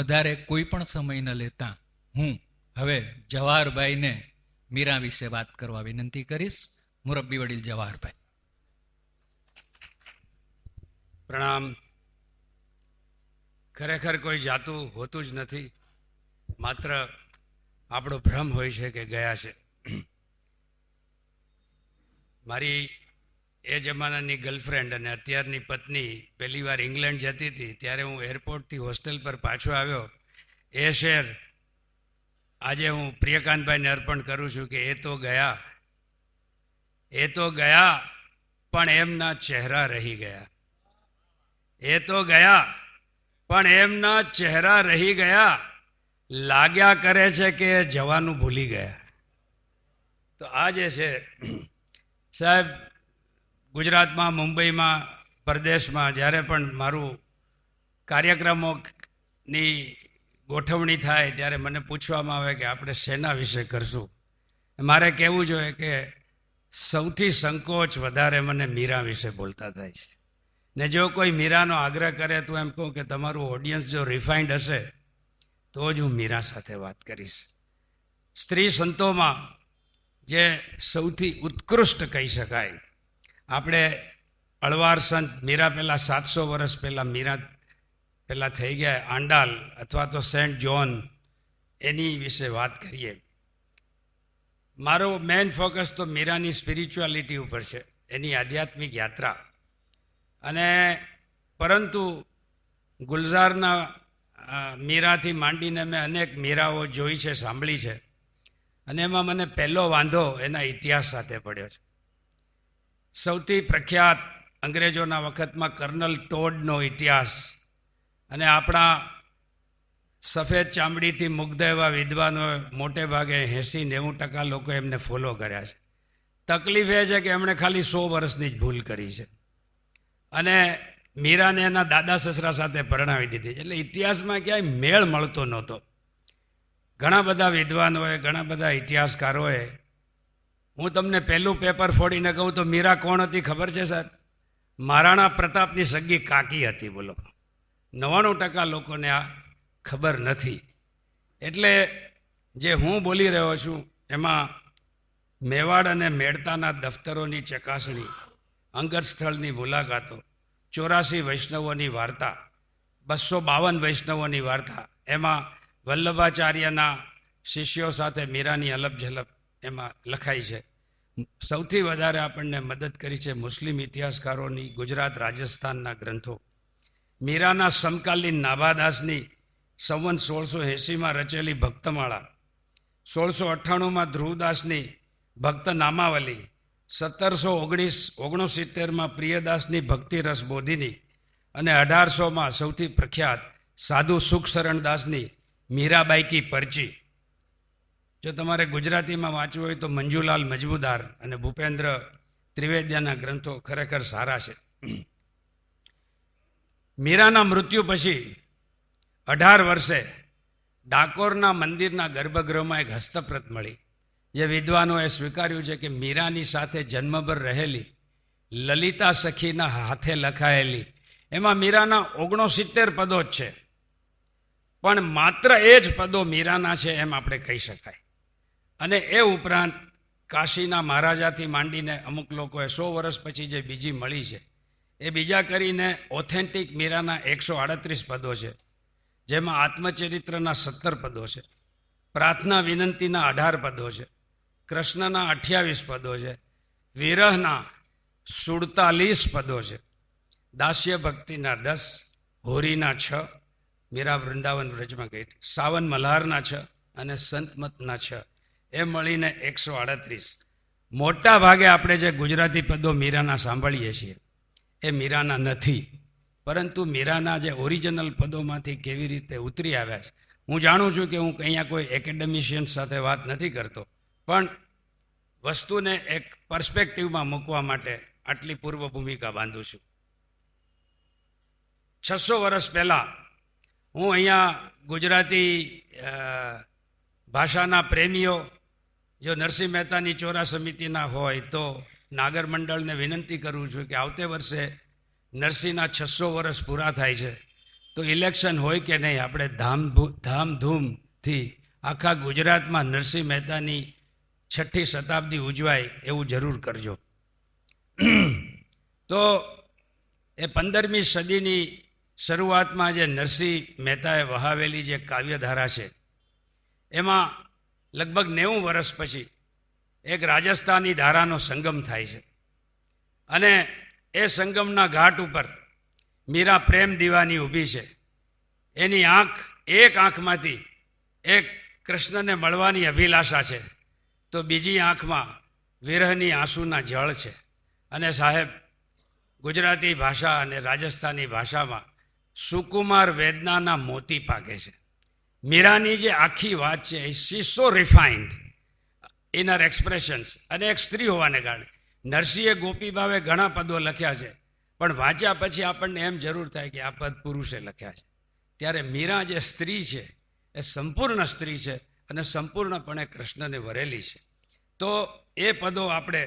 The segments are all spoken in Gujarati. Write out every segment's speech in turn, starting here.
વધારે કોઈ પણ સમય ન લેતા હું હવે જવાહરભાઈને મીરા વિશે વાત કરવા વિનંતી કરીશ. મુરબ્બી વડીલ જવાહરભાઈ. પ્રણામ. ખરેખર કોઈ જાતું હોતું જ નથી, માત્ર આપણો ભ્રમ હોય છે કે ગયા છે. મારી એ જમાનાની ગર્લફ્રેન્ડ અને અત્યારની પત્ની પહેલી વાર ઇંગ્લેન્ડ જતી હતી ત્યારે હું એરપોર્ટથી હોસ્ટેલ પર પાછો આવ્યો. એ શેર આજે હું પ્રિયકાંતભાઈને અર્પણ કરું છું કે એ તો ગયા પણ એમના ચહેરા રહી ગયા. એ તો ગયા પણ એમના ચહેરા રહી ગયા. લાગ્યા કરે છે કે જવાનું ભૂલી ગયા. તો આ જે છે સાહેબ, ગુજરાતમાં, મુંબઈમાં, પરદેશમાં જ્યારે પણ મારું કાર્યક્રમોની ગોઠવણી થાય ત્યારે મને પૂછવામાં આવે કે આપણે શેના વિશે કરશું. મારે કહેવું જોઈએ કે સૌથી સંકોચ વધારે મને મીરા વિશે બોલતા થાય છે. ને જો કોઈ મીરાનો આગ્રહ કરે તો એમ કહું કે તમારું ઓડિયન્સ જો રિફાઇન્ડ હશે તો જ હું મીરા સાથે વાત કરીશ. સ્ત્રી સંતોમાં જે સૌથી ઉત્કૃષ્ટ કહી શકાય, આપણે અળવાર સંત મીરા પહેલાં 700 વર્ષ પહેલાં મીરા પહેલાં થઈ ગયા આંડાલ અથવા તો સેન્ટ જોન, એની વિશે વાત કરીએ. મારો મેઇન ફોકસ તો મીરાની સ્પિરિચ્યુઆલિટી ઉપર છે, એની આધ્યાત્મિક યાત્રા. અને પરંતુ ગુલઝારના મીરાથી માંડીને મેં અનેક મીરાઓ જોઈ છે, સાંભળી છે, અને એમાં મને પહેલો વાંધો એના ઇતિહાસ સાથે પડ્યો છે. સૌથી પ્રખ્યાત અંગ્રેજોના વખતમાં કર્નલ ટોડનો ઇતિહાસ અને આપણા સફેદ ચામડીથી મુગ્ધ એવા વિદ્વાનો મોટે ભાગે 80-90% લોકો એમને ફોલો કર્યા છે. તકલીફ એ છે કે એમણે ખાલી 100 વર્ષની જ ભૂલ કરી છે અને મીરાને એના દાદા સસરા સાથે પરણાવી દીધી. એટલે ઇતિહાસમાં ક્યાંય મેળ મળતો નહોતો. ઘણા બધા વિદ્વાનોએ, ઘણા બધા ઇતિહાસકારોએ, હું તમને પહેલું પેપર ફોડીને કહું તો મીરા કોણ હતી ખબર છે સાહેબ? મહારાણા પ્રતાપની સગી કાકી હતી. બોલો, 99% લોકોને આ ખબર નથી. એટલે જે હું બોલી રહ્યો છું એમાં મેવાડ અને મેડતાના દફતરોની ચકાસણી, અંગત સ્થળની મુલાકાતો, 84 વૈષ્ણવોની વાર્તા, 252 વૈષ્ણવોની વાર્તા, એમાં વલ્લભાચાર્યના શિષ્યો સાથે મીરાની અલપ ઝલપ એમાં લખાઈ છે. સૌથી વધારે આપણને મદદ કરી છે મુસ્લિમ ઇતિહાસકારોની ગુજરાત રાજસ્થાનના ગ્રંથો. મીરાના સમકાલીન નાભાદાસની સંવત 1680માં રચેલી ભક્તમાળા, 1698માં ધ્રુવદાસની ભક્ત નામાવલી, 1769માં પ્રિયદાસની ભક્તિ રસ બોધિની અને 1800માં સૌથી પ્રખ્યાત સાધુ સુખશરણદાસની મીરાબાઈ કી પરચી. જો તમારે ગુજરાતીમાં વાંચવું હોય તો મંજુલાલ મજમુદાર અને ભૂપેન્દ્ર ત્રિવેદિયાના ગ્રંથો ખરેખર સારા છે. મીરાના મૃત્યુ પછી 18 વર્ષે ડાકોરના મંદિરના ગર્ભગૃહમાં એક હસ્તપ્રત મળી, જે વિદ્વાનોએ સ્વીકાર્યું છે કે મીરાની સાથે જન્મભર રહેલી લલિતા સખીના હાથે લખાયેલી. એમાં મીરાના 69 પદો જ છે, પણ માત્ર એ જ પદો મીરાના છે એમ આપણે કહી શકાય. અને એ ઉપરાંત કાશીના મહારાજાથી માંડીને અમુક લોકોએ 100 વર્ષ પછી જે બીજી મળી છે એ બીજા કરીને ઓથેન્ટિક મીરાના 138 પદો છે, જેમાં આત્મચરિત્રના 17 પદો છે, પ્રાર્થના વિનંતીના 18 પદો છે, કૃષ્ણના 28 પદો છે, વિરહના 47 પદો છે, દાસ્ય ભક્તિના 10, હોરીના 6, મીરા વૃંદાવન વ્રજમાં ગઈ, સાવન મલ્હારના 6 અને સંતમતના 6, એ મળીને 138. મોટા ભાગે આપણે જે ગુજરાતી પદો મીરાના સાંભળીએ છીએ એ મીરાના નથી, પરંતુ મીરાના જે ઓરિજિનલ પદોમાંથી કેવી રીતે ઉતરી આવ્યા છે. હું જાણું છું કે હું અહીંયા કોઈ એકેડેમિશિયન સાથે વાત નથી કરતો, પણ વસ્તુને એક પર્સ્પેક્ટિવમાં મૂકવા માટે આટલી પૂર્વ ભૂમિકા બાંધું છું. 600 વર્ષ પહેલાં હું અહીંયા ગુજરાતી ભાષાના પ્રેમીઓ જો નરસિંહ મહેતાની ચોરા સમિતિના હોય તો નાગર મંડળને વિનંતી કરું છું કે આવતે વર્ષે નરસિંહના 600 વર્ષ પૂરા થાય છે, તો ઇલેક્શન હોય કે નહીં, આપણે ધામધૂમથી આખા ગુજરાતમાં નરસિંહ મહેતાની 6ઠ્ઠી શતાબ્દી ઉજવાય એવું જરૂર કરજો. તો એ 15મી સદીની શરૂઆતમાં જે નરસિંહ મહેતાએ વહાવેલી જે કાવ્યધારા છે, એમાં લગભગ 90 વર્ષ પછી એક રાજસ્થાની ધારાનો સંગમ થાય છે. અને એ સંગમના ઘાટ ઉપર મીરા પ્રેમ દીવાની ઊભી છે. એની એક આંખમાંથી એક કૃષ્ણને મળવાની અભિલાષા છે, તો બીજી આંખમાં વિરહની આંસુના જળ છે. અને સાહેબ, ગુજરાતી ભાષા અને રાજસ્થાની ભાષામાં સુકુમાર વેદનાના મોતી પાકે છે. મીરાની જે આખી વાત છે, શી સો રિફાઇન્ડ ઇન હર એક્સપ્રેશન્સ. અને એક સ્ત્રી હોવાને કારણે નરસિંહે ગોપી ભાવે ઘણા પદો લખ્યા છે, પણ વાંચ્યા પછી આપણને એમ જરૂર થાય કે આ પદ પુરુષે લખ્યા છે. ત્યારે મીરા જે સ્ત્રી છે એ સંપૂર્ણ સ્ત્રી છે અને સંપૂર્ણપણે કૃષ્ણને વરેલી છે. તો એ પદો આપણે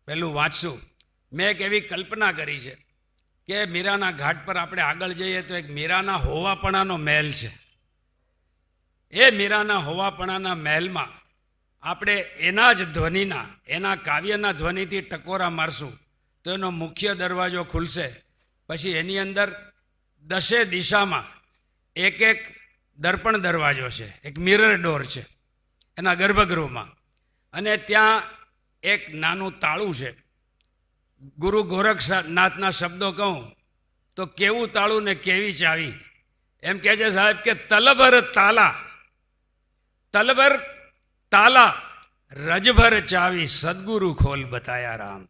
પહેલું વાંચશું. મેં એક એવી કલ્પના કરી છે કે મીરાના ઘાટ પર આપણે આગળ જઈએ તો એક મીરાના હોવાપણાનો મહેલ છે. એ મીરાના હોવાપણાના મહેલમાં આપણે એના જ ધ્વનિના, એના કાવ્યના ધ્વનિથી ટકોરા મારશું તો એનો મુખ્ય દરવાજો ખુલશે. પછી એની અંદર 10 દિશામાં એક દર્પણ દરવાજો છે, એક મિરર ડોર છે એના ગર્ભગૃહમાં. અને ત્યાં એક નાનું તાળું છે. ગુરુ ગોરખનાથના શબ્દો કહું તો કેવું તાળું ને કેવી ચાવી. એમ કહે છે સાહેબ કે તલભર તાલા રજભર ચાવી સદગુરુ ખોલ બતાયા રામ.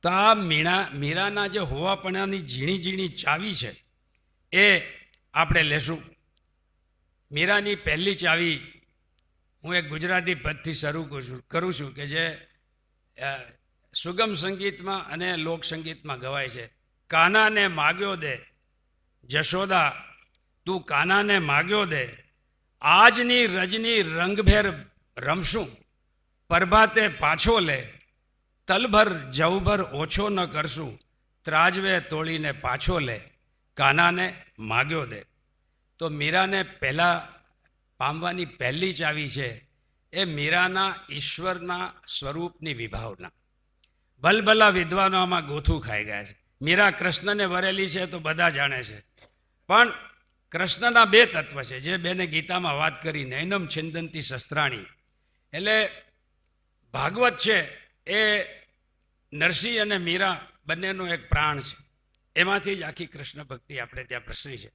તો આ મીરાના જે હોવાપણાની ઝીણી ઝીણી ચાવી છે એ આપણે લેશું. મીરાની પહેલી ચાવી હું એક ગુજરાતી પદથી શરૂ કરું છું કે જે સુગમ સંગીતમાં અને લોક સંગીતમાં ગવાય છે. કાનાને માગ્યો દે જશોદા, તું કાનાને માગ્યો દે, આજની રજની રંગભેર રમશું, પ્રભાતે પાછો લે, તલભર જવભર ઓછો ન કરશું, ત્રાજવે તોડીને પાછો લે, કાનાને માગ્યો દે. તો મીરાને પહેલા પામવાની પહેલી ચાવી છે એ મીરાના ઈશ્વરના સ્વરૂપની વિભાવના. ભલભલા વિદ્વાનો આમાં ગોથું ખાઈ ગયા છે. મીરા કૃષ્ણને વરેલી છે તો બધા જાણે છે, પણ કૃષ્ણના 2 તત્વ છે જે બેને ગીતામાં વાત કરી, નૈનમ છિંદંતી શસ્ત્રાણી. એટલે ભાગવત છે એ નરસિંહ અને મીરા બંનેનો એક પ્રાણ છે. એમાંથી જ આખી કૃષ્ણ ભક્તિ આપણે ત્યાં પ્રસરી છે.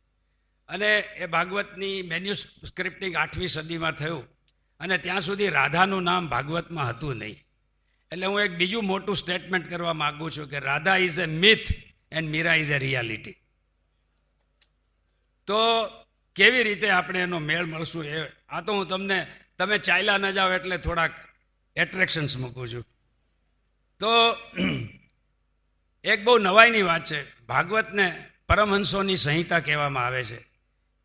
અને એ ભાગવતની મેન્યુસ્ક્રિપ્ટિંગ 8મી સદીમાં થયું અને ત્યાં સુધી રાધાનું નામ ભાગવતમાં હતું નહીં. એટલે હું એક બીજું મોટું સ્ટેટમેન્ટ કરવા માંગુ છું કે Radha is a myth and Meera is a reality. તો કેવી રીતે આપણે એનો મેળ મળશું એ આ તો હું તમે ચાલ્યા ન જાઓ એટલે થોડાક એટ્રેક્શન્સ મૂકું છું. તો એક બહુ નવાઈની વાત છે, ભાગવતને પરમહંસોની સંહિતા કહેવામાં આવે છે.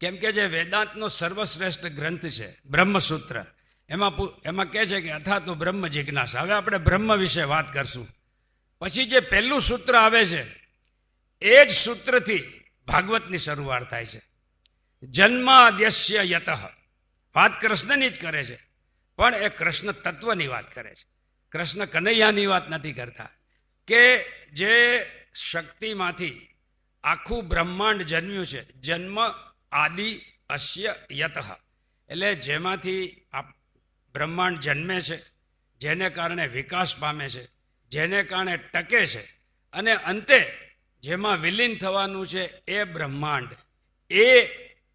કેમ કે જે વેદાંતનો સર્વશ્રેષ્ઠ ગ્રંથ છે બ્રહ્મસૂત્ર, એમાં કહે છે કે અથા તો બ્રહ્મ જિજ્ઞાસા. હવે આપણે બ્રહ્મ વિશે વાત કરશું. પછી જે પહેલું સૂત્ર આવે છે એ જ સૂત્રથી ભાગવતની શરૂઆત થાય છે. જન્માદ્યસ્ય યતઃ. વાત કૃષ્ણની જ કરે છે, પણ એ કૃષ્ણ તત્વની વાત કરે છે. કૃષ્ણ કનૈયાની વાત નથી કરતા. કે જે શક્તિમાંથી આખું બ્રહ્માંડ જન્મ્યું છે, જન્મ આદિ અસ્ય યતઃ. એટલે જેમાંથી આ બ્રહ્માંડ જન્મે છે, જેને કારણે વિકાસ પામે છે, જેને કારણે ટકે છે, અને અંતે જેમાં વિલીન થવાનું છે એ બ્રહ્માંડ, એ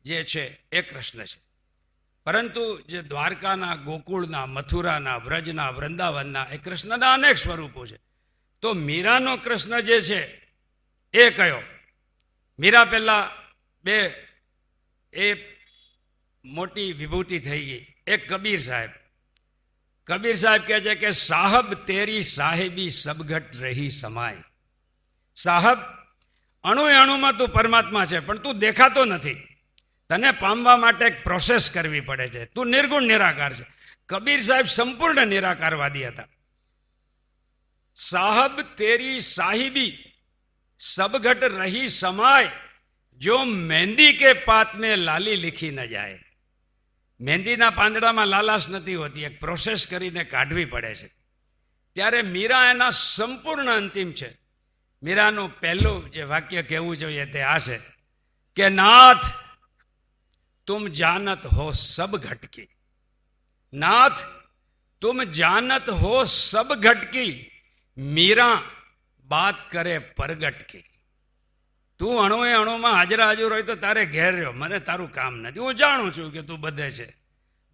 જે છે એ કૃષ્ણ છે. પરંતુ જે દ્વારકાના, ગોકુળના, મથુરાના, વ્રજના, વૃંદાવનના એ કૃષ્ણના અનેક સ્વરૂપો છે. તો મીરાનો કૃષ્ણ જે છે એ કયો? મીરા પહેલા 2 એ મોટી વિભૂતિ થઈ ગઈ. એક કબીર સાહેબ કહે છે કે સાહબ તેરી સાહેબી સબઘટ રહી સમાય. સાહબ, અણુમાં તું પરમાત્મા છે, પણ તું દેખાતો નથી. તને પામવા માટે એક પ્રોસેસ કરવી પડે છે. તું નિર્ગુણ નિરાકાર છે. કબીર સાહેબ સંપૂર્ણ નિરાકારવાદી હતા. સાહબ તેરી સાહિબી સબઘટ રહી સમાય, જો મહેંદી કે પાત મેં લાલી લીખી ન જાય. મહેંદીના પાંદડામાં લાલાશ નથી હોતી, એક પ્રોસેસ કરીને કાઢવી પડે છે. ત્યારે મીરા એના સંપૂર્ણ અંતિમ છે. મીરાનું પહેલું જે વાક્ય કહેવું જોઈએ તે આ છે કે નાથ તુમ જાનત હો સબ ઘટકી. નાથ તુમ જાનત હો સબ ઘટકી, મીરા બાત કરે પરગટ કી. તું અણુએ અણુમાં હાજરા હાજર હોય તો તારે ઘેર રહ્યો, મને તારું કામ નથી. હું જાણું છું કે તું બધે છે.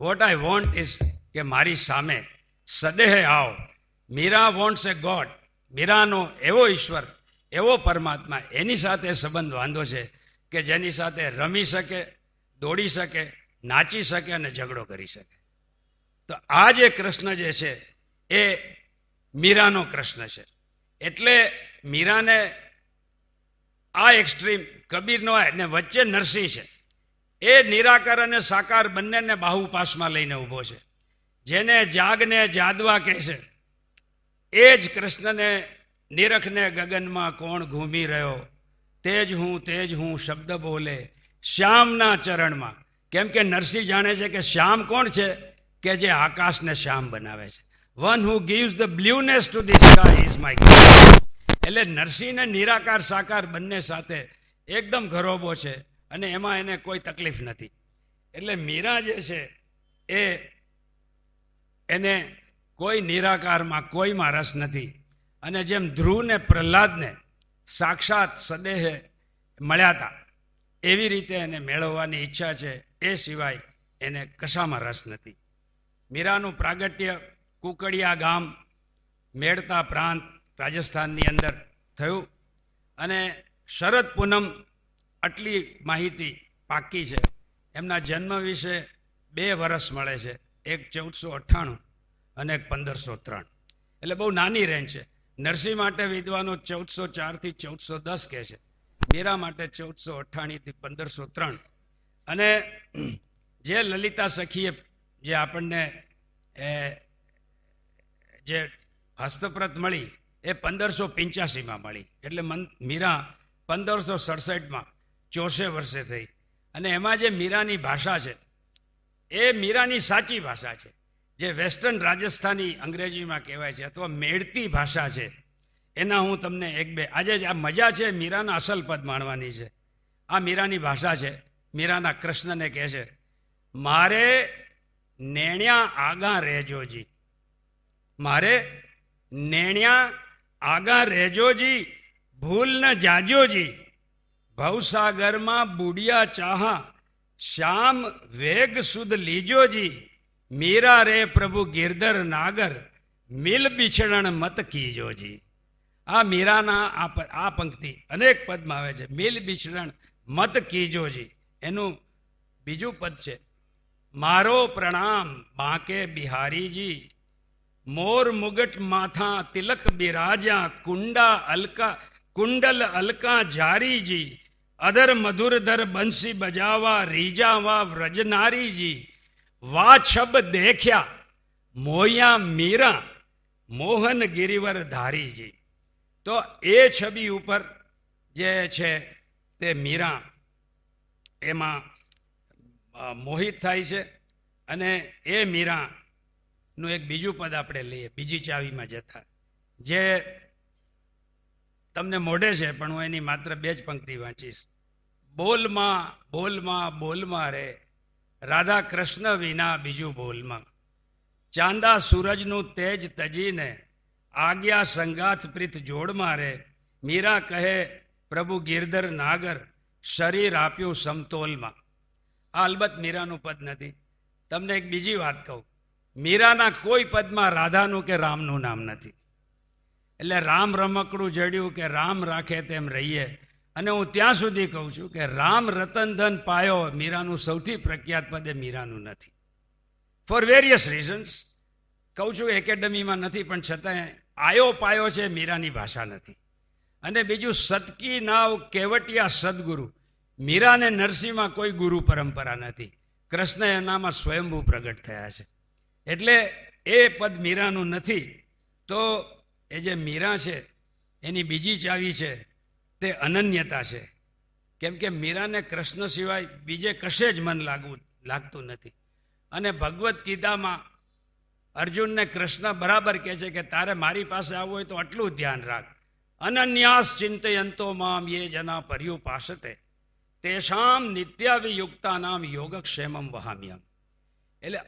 વોટ આઈ વોન્ટ ઇઝ કે મારી સામે સદેહ આવ. મીરા વોન્ટ્સ એ ગોડ. મીરાનો એવો ઈશ્વર, એવો પરમાત્મા, એની સાથે સંબંધ વાંધો છે કે જેની સાથે રમી શકે, દોડી શકે, નાચી શકે અને ઝઘડો કરી શકે. તો આ જે કૃષ્ણ જે છે એ મીરાનો કૃષ્ણ છે. એટલે મીરાને આ એક્સ્ટ્રીમ કબીરનો ને વચ્ચે નરસિંહ છે. એ નિરાકાર અને સાકાર બંનેને બાહુપાસમાં લઈને ઊભો છે. જેને જાગને જાદવા કહે છે એ જ કૃષ્ણને નિરખને ગગનમાં કોણ ઘૂમી રહ્યો, તેજ હું શબ્દ બોલે શ્યામના ચરણમાં. કેમ કે નરસિંહ જાણે છે કે શ્યામ કોણ છે? કે જે આકાશને શ્યામ બનાવે છે. One who gives the blueness to the sky is my God. એટલે નરસિંહને નિરાકાર સાકાર બંને સાથે એકદમ ઘરોબો છે અને એમાં એને કોઈ તકલીફ નથી. એટલે મીરા જે છે એને કોઈ નિરાકારમાં કોઈમાં રસ નથી. અને જેમ ધ્રુવને પ્રહલાદને સાક્ષાત સદેહે મળ્યા હતા એવી રીતે એને મેળવવાની ઈચ્છા છે, એ સિવાય એને કશામાં રસ નથી. મીરાનું પ્રાગટ્ય કુકડિયા ગામ, મેળતા પ્રાંત, રાજસ્થાનની અંદર થયું. અને શરદ પૂનમ આટલી માહિતી પાકી છે. એમના જન્મ વિશે 2 વર્ષ મળે છે, એક 1498 અને એક 1503. એટલે બહુ નાની રેન્જ છે. નરસિંહ માટે વિદ્વાનો 1404 થી 1410 કહે છે, મીરા માટે 1498 થી 1503. અને જે લલિતા સખીએ જે આપણને જે હસ્તપ્રત મળી એ 1585માં મળી. એટલે મીરા 1567માં 64 વર્ષે થઈ. અને એમાં જે મીરાની ભાષા છે એ મીરાની સાચી ભાષા છે, જે વેસ્ટર્ન રાજસ્થાની અંગ્રેજીમાં કહેવાય છે અથવા મેળતી ભાષા છે. એના હું તમને 1-2 આજે આ મજા છે મીરાના અસલ પદ માણવાની છે. આ મીરાની ભાષા છે. મીરાના કૃષ્ણને કહે છે, મારે નેણ્યા આગા રહેજોજી, મારે નેણ્યા આગા રહેજોજી, ભૂલ ન જાજોજી, ભવસાગરમાં બુડિયા ચાહા, શ્યામ વેગ સુદ લીજોજી, મીરા રે પ્રભુ ગિરધર નાગર, મિલ બિછડણ મત કીજોજી. આ મીરાના આ પંક્તિ અનેક પદમાં આવે છે. મિલ બિછડણ મત કીજોજી. એનું બીજું પદ છે, મારો પ્રણામ બાંકે બિહારીજી, મોર મુગટ માથા તિલક બિરાજા, કુંડલ અલકા જારીજી, અધર મધુરધર બંસી બજાવા, રીજા વા વ્રજનારીજી, વા છબ દેખ્યા મોયા મીરા, મોહન ગિરિવર ધારીજી. તો એ છબી ઉપર જે છે તે મીરા એમાં મોહિત થાય છે. અને એ મીરાનું એક બીજું પદ આપણે લઈએ, બીજી ચાવીમાં જતા, જે તમને મોઢે છે પણ હું એની માત્ર 2 જ પંક્તિ વાંચીશ. બોલમાં બોલમાં બોલમાં રે, રાધા કૃષ્ણ વિના બીજું બોલમાં, ચાંદા સૂરજનું તેજ તજીને, આજ્ઞા સંગાથ પ્રીત જોડમાં રે, મીરા કહે પ્રભુ ગિરધર નાગર, શરીર આપ્યું સમતોલમાં. આ અલબત્ત મીરાનું પદ નથી. તમને એક બીજી વાત કહું, મીરાના કોઈ પદમાં રાધાનું કે રામનું નામ નથી. એટલે રામ રમકડું જડ્યું કે રામ રાખે તેમ રહીએ. અને હું ત્યાં સુધી કહું છું કે રામ રતન ધન પાયો, મીરાનું સૌથી પ્રખ્યાત પદ એ મીરાનું નથી. ફોર વેરિયસ રીઝન્સ કહું છું, એકેડમીમાં નથી પણ છતાંય આયો પાયો છે, મીરાની ભાષા નથી. અને બીજું, સતકી નાવ કેવટિયા સદગુરુ, મીરા અને નરસિંહમાં કોઈ ગુરુ પરંપરા નથી. કૃષ્ણ એનામાં સ્વયંભૂ પ્રગટ થયા છે. એટલે એ પદ મીરાનું નથી. તો એ જે મીરા છે એની બીજી ચાવી છે તે અનન્યતા છે. કેમ કે મીરાને કૃષ્ણ સિવાય બીજે કશે જ મન લાગતું નથી. અને ભગવદ્ ગીતામાં અર્જુનને કૃષ્ણ બરાબર કહે છે કે તારે મારી પાસે આવવું હોય તો આટલું ધ્યાન રાખ, અનન્યાસ ચિંતયંતો મામ યે જના પર્યુપાસતે તેષામ નિત્યાવિયુક્તાનામ યોગક્ષેમમ વહામ્યમ. એટલે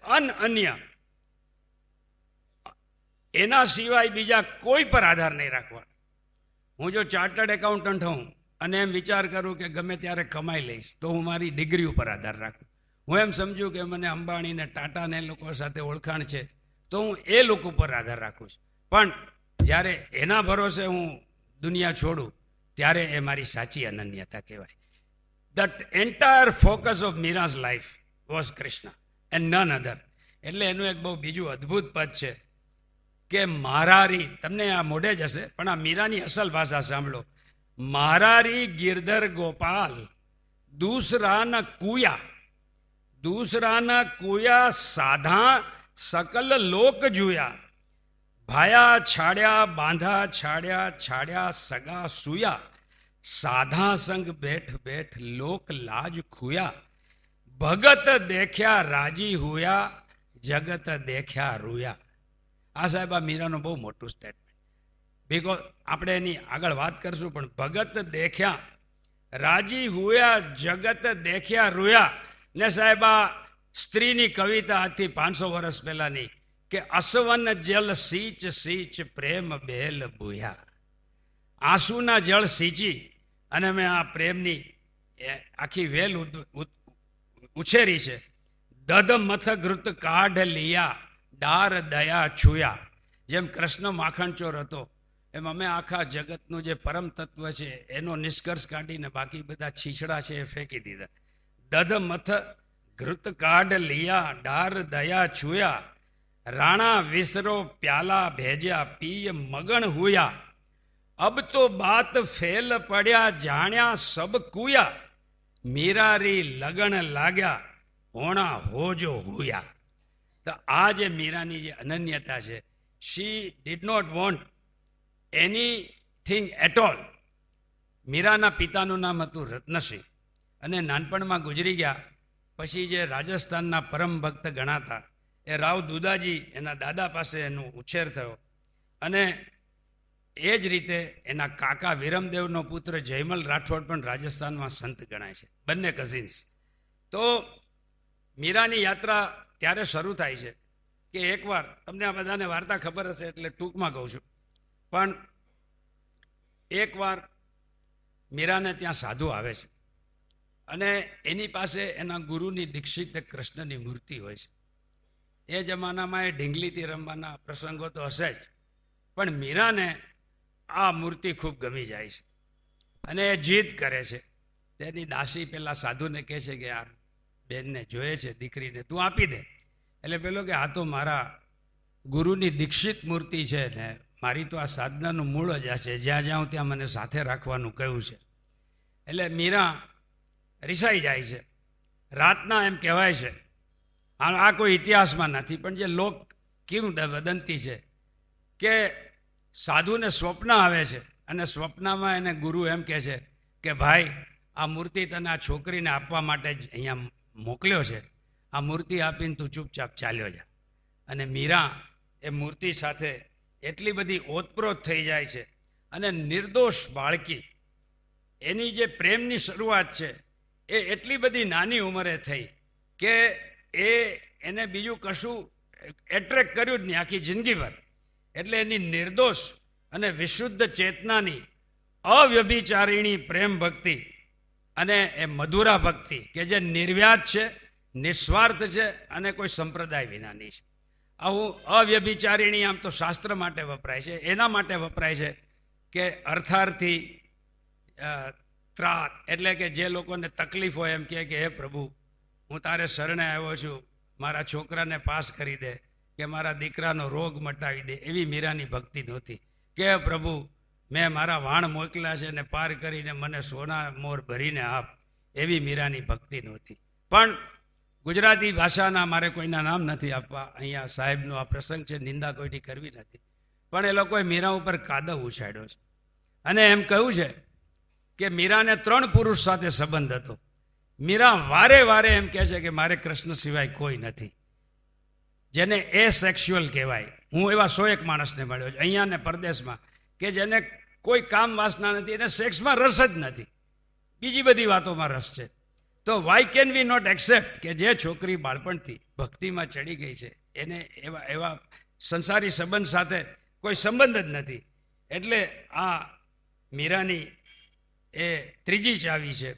અન્ય એના સિવાય બીજા કોઈ પર આધાર નહીં રાખવાનો. હું જો ચાર્ટર્ડ એકાઉન્ટન્ટ હોઉં અને એમ વિચાર કરું કે ગમે ત્યારે કમાઈ લઈશ તો હું મારી ડિગ્રી ઉપર આધાર રાખું. હું એમ સમજુ કે મને અંબાણી ને ટાટા ને લોકો સાથે ઓળખાણ છે તો હું એ લોકો પર આધાર રાખું છું. પણ જ્યારે એના ભરોસે હું દુનિયા છોડું ત્યારે એ મારી સાચી અનન્યતા કહેવાય. That entire focus of Mira's life was Krishna and none other. એટલે એનું એક બહુ બીજું અદ્ભુત પદ છે કે મારારી, તમને આ મોઢે જ હશે પણ આ મીરાની અસલ ભાષા સાંભળો. મારારી ગિરધર ગોપાલ દૂસરા ન કુયા સાધા સકલ લોક જુયા, ભાયા છાડ્યા બાંધા છાડ્યા સગા સુયા, સાધા સંગ બેઠ બેઠ લોક લાજ ખુયા, ભગત દેખ્યા રાજી હુયા, જગત દેખ્યા રૂયા. આ સાહેબ આ મીરાનું બહુ મોટું સ્ટેટમેન્ટ. બીકોઝ આપણે એની આગળ વાત કરશું પણ ભગત દેખ્યા રાજી હુયા, જગત દેખ્યા રૂયા. ને સાહેબ આ સ્ત્રીની કવિતા આજથી 500 વર્ષ પહેલાની કે અસવન જલ સીંચ પ્રેમ બેલ ભૂયા. આંસુના જળ સિંચી અને મેં આ પ્રેમની આખી વેલ ઉછેરી છે. દધ મથ ઘૃત કાઢ લિયા, ડાર દયા છુયા. જેમ કૃષ્ણ માખણચોર હતો એમ અમે આખા જગતનું જે પરમ તત્વ છે એનો નિષ્કર્ષ કાઢીને બાકી બધા છીછડા છે એ ફેંકી દીધા. દધ મથ ઘૃત કાઢ લિયા, ડાર દયા છુયા, રાણા વિસરો પ્યાલા ભેજ્યા, પીય મગણ હુયા, અબ તો બાત ફેલ પડ્યા, જાણ્યા સબ કુયા, મીરારી લગણ લાગ્યા, હોણા હોજો હુયા. તો આ જે મીરાની જે અનન્યતા છે, she did not want anything at all. મીરાના પિતાનું નામ હતું રત્નસિંહ અને નાનપણમાં ગુજરી ગયા. પછી જે રાજસ્થાનના પરમ ભક્ત ગણાતા એ રાવ દુદાજી એના દાદા પાસે એનો ઉછેર થયો. અને એ જ રીતે એના કાકા વિરમદેવનો પુત્ર જયમલ રાઠોડ પણ રાજસ્થાનમાં સંત ગણાય છે, બંને કઝિન્સ. તો મીરાની યાત્રા ત્યારે શરૂ થાય છે કે એકવાર, તમને આ બધાને વાર્તા ખબર હશે એટલે ટૂંકમાં કહું છું, પણ એકવાર મીરાને ત્યાં સાધુ આવે છે અને એની પાસે એના ગુરુની દીક્ષિત કૃષ્ણની મૂર્તિ હોય છે. એ જમાનામાં એ ઢીંગલીથી રમવાના પ્રસંગો તો હશે જ, પણ મીરાને આ મૂર્તિ ખૂબ ગમી જાય છે અને એ જીદ કરે છે. તેની દાસી પેલા સાધુને કહે છે કે આ બેનને જોઈએ છે, દીકરીને, તું આપી દે. એટલે પેલો કે આ તો મારા ગુરુની દીક્ષિત મૂર્તિ છે ને મારી તો આ સાધનાનું મૂળ જ આ છે, જ્યાં જાઉં ત્યાં મને સાથે રાખવાનું કહ્યું છે. એટલે મીરા રિસાઈ જાય છે. રાતના એમ કહેવાય છે, આ કોઈ ઇતિહાસમાં નથી પણ જે લોક કિંવદંતી છે કે સાધુને સ્વપ્ન આવે છે અને સ્વપ્નમાં એને ગુરુ એમ કહે છે કે ભાઈ આ મૂર્તિ તને આ છોકરીને આપવા માટે જ અહીંયા મોકલ્યો છે, આ મૂર્તિ આપીને તું ચૂપચાપ ચાલ્યો જા. અને મીરા એ મૂર્તિ સાથે એટલી બધી ઓતપ્રોત થઈ જાય છે અને નિર્દોષ બાળકી, એની જે પ્રેમની શરૂઆત છે એ એટલી બધી નાની ઉંમરે થઈ કે એને બીજું કશું એટ્રેક્ટ કર્યું જ નહીં આખી જિંદગીભર. એટલે એની નિર્દોષ અને વિશુદ્ધ ચેતનાની અવ્યભિચારીણી પ્રેમ ભક્તિ અને એ મધુરા ભક્તિ કે જે નિર્વ્યાજ છે, નિસ્વાર્થ છે અને કોઈ સંપ્રદાય વિનાની છે. આવું અવ્યભિચારીણી આમ તો શાસ્ત્ર માટે વપરાય છે, એના માટે વપરાય છે કે અર્થાર્થી ત્રાત, એટલે કે જે લોકોને તકલીફ હોય એમ કહે કે હે પ્રભુ હું તારે શરણે આવ્યો છું, મારા છોકરાને પાસ કરી દે કે મારા દીકરાનો રોગ મટાવી દે. એવી મીરાની ભક્તિ નહોતી કે પ્રભુ મેં મારા વાણ મોકલ્યા છે ને પાર કરીને મને સોના મોર ભરીને આપ. એવી મીરાની ભક્તિ નહોતી. પણ ગુજરાતી ભાષાના મારે કોઈના નામ નથી આપવા, અહીંયા સાહેબનો આ પ્રસંગ છે, નિંદા કોઈની કરવી નથી, પણ એ લોકોએ મીરા ઉપર કાદવ ઉછાળ્યો છે અને એમ કહ્યું છે કે મીરાને 3 પુરુષ સાથે સંબંધ હતો. મીરા વારે વારે એમ કહે છે કે મારે કૃષ્ણ સિવાય કોઈ નથી, જેને એ સેક્સ્યુઅલ કહેવાય. હું એવા 101 માણસને મળ્યો છું અહીંયા ને પરદેશમાં કે જેને કોઈ કામ વાસના નથી, એને સેક્સમાં રસ જ નથી, બીજી બધી વાતોમાં રસ છે. તો why can we not accept કે જે છોકરી બાળપણથી ભક્તિમાં ચડી ગઈ છે એને એવા સંસારી સંબંધ સાથે કોઈ સંબંધ જ નથી. એટલે આ મીરાની એ ત્રીજી ચાવી છે.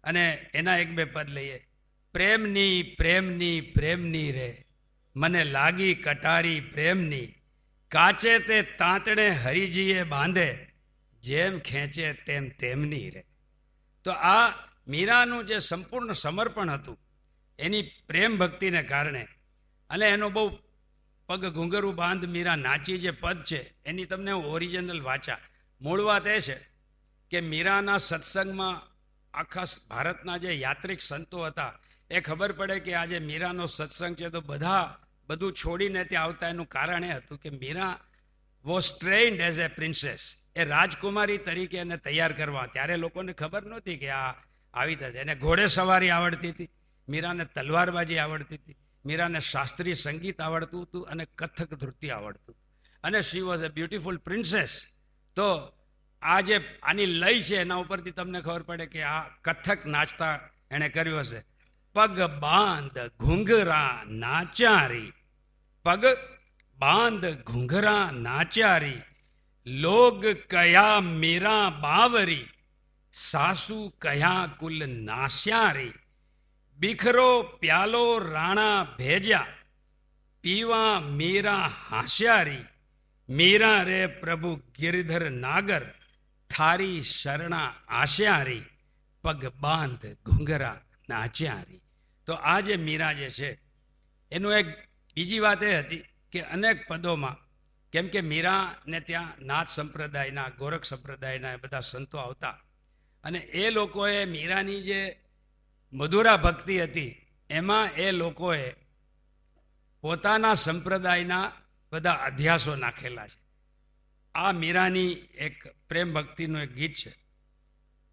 અને એના 1-2 પદ લઈએ. પ્રેમની પ્રેમની પ્રેમની રે, મને લાગી કટારી પ્રેમની, કાચે તે તાંતણે હરિજીએ બાંધે, જેમ ખેંચે તેમ તેમની રે. તો આ મીરાનું જે સંપૂર્ણ સમર્પણ હતું એની પ્રેમ ભક્તિને કારણે, અને એનો બહુ પગ ઘૂંઘરું બાંધ મીરા નાચી જે પદ છે એની તમને હું ઓરિજિનલ વાંચા. મૂળ વાત એ છે કે મીરાના સત્સંગમાં આખા ભારતના જે યાત્રિક સંતો હતા એ ખબર પડે કે આજે મીરાનો સત્સંગ છે તો બધું છોડીને ત્યાં આવતા. એનું કારણ એ હતું કે Meera was trained as a princess. એ રાજકુમારી તરીકે એને તૈયાર કરવા. ત્યારે લોકોને ખબર નહોતી કે આ આવી થશે. એને ઘોડે સવારી આવડતી હતી, મીરાને તલવારબાજી આવડતી હતી, મીરાને શાસ્ત્રીય સંગીત આવડતું હતું અને કથક નૃત્ય આવડતું, અને she was a beautiful princess. તો આ જે આની લય છે એના ઉપરથી તમને ખબર પડે કે આ કથક નાચતા એણે કર્યો હશે. પગ બાંધ ઘૂંઘરા નાચારી, પગ બાંધ ઘૂંઘરા નાચારી, લોગ કયા મીરા બાવરી, સાસુ કયા કુલ નાસ્યારી, બિખરો પ્યાલો રાણા ભેજા, પીવા મીરા હાસ્યારી, મીરા રે પ્રભુ ગિરધર નાગર, થારી શરણા આશ્યારી, પગ બાંધ ઘૂંઘરા નાચ્યારી. તો આ જે મીરા જે છે એનું એક બીજી વાત એ હતી કે અનેક પદોમાં, કેમ કે મીરાને ત્યાં નાથ સંપ્રદાયના, ગોરખ સંપ્રદાયના એ બધા સંતો આવતા, અને એ લોકોએ મીરાની જે મધુરા ભક્તિ હતી એમાં એ લોકોએ પોતાના સંપ્રદાયના બધા અધ્યાસો નાખેલા છે. આ મીરાની એક પ્રેમ ભક્તિનું એક ગીત છે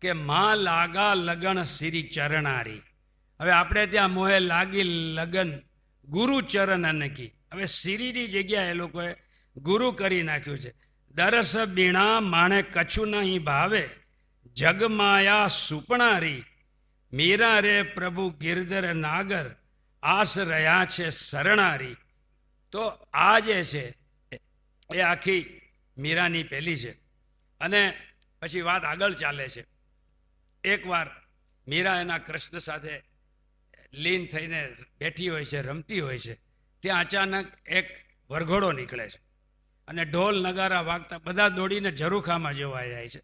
કે માં લાગા લગન સિરી ચરણારી. હવે આપણે ત્યાં મોહે લાગી લગન ગુરુ ચરણ અનકી. હવે સિરીની જગ્યાએ એ લોકોએ ગુરુ કરી નાખ્યું છે. દરસ બીણા માણે કછું નહીં ભાવે, જગમાયા સુપણારી, મીરા રે પ્રભુ ગિરધર નાગર, આસ રહ્યા છે શરણારી. તો આ જે છે એ આખી મીરાની પહેલી છે. અને પછી વાત આગળ ચાલે છે. એકવાર મીરા એના કૃષ્ણ સાથે લીન થઈને બેઠી હોય છે, રમતી હોય છે, ત્યાં અચાનક એક વરઘોડો નીકળે છે અને ઢોલ નગારા વાગતા બધા દોડીને ઝરૂખામાં જોવા જાય છે.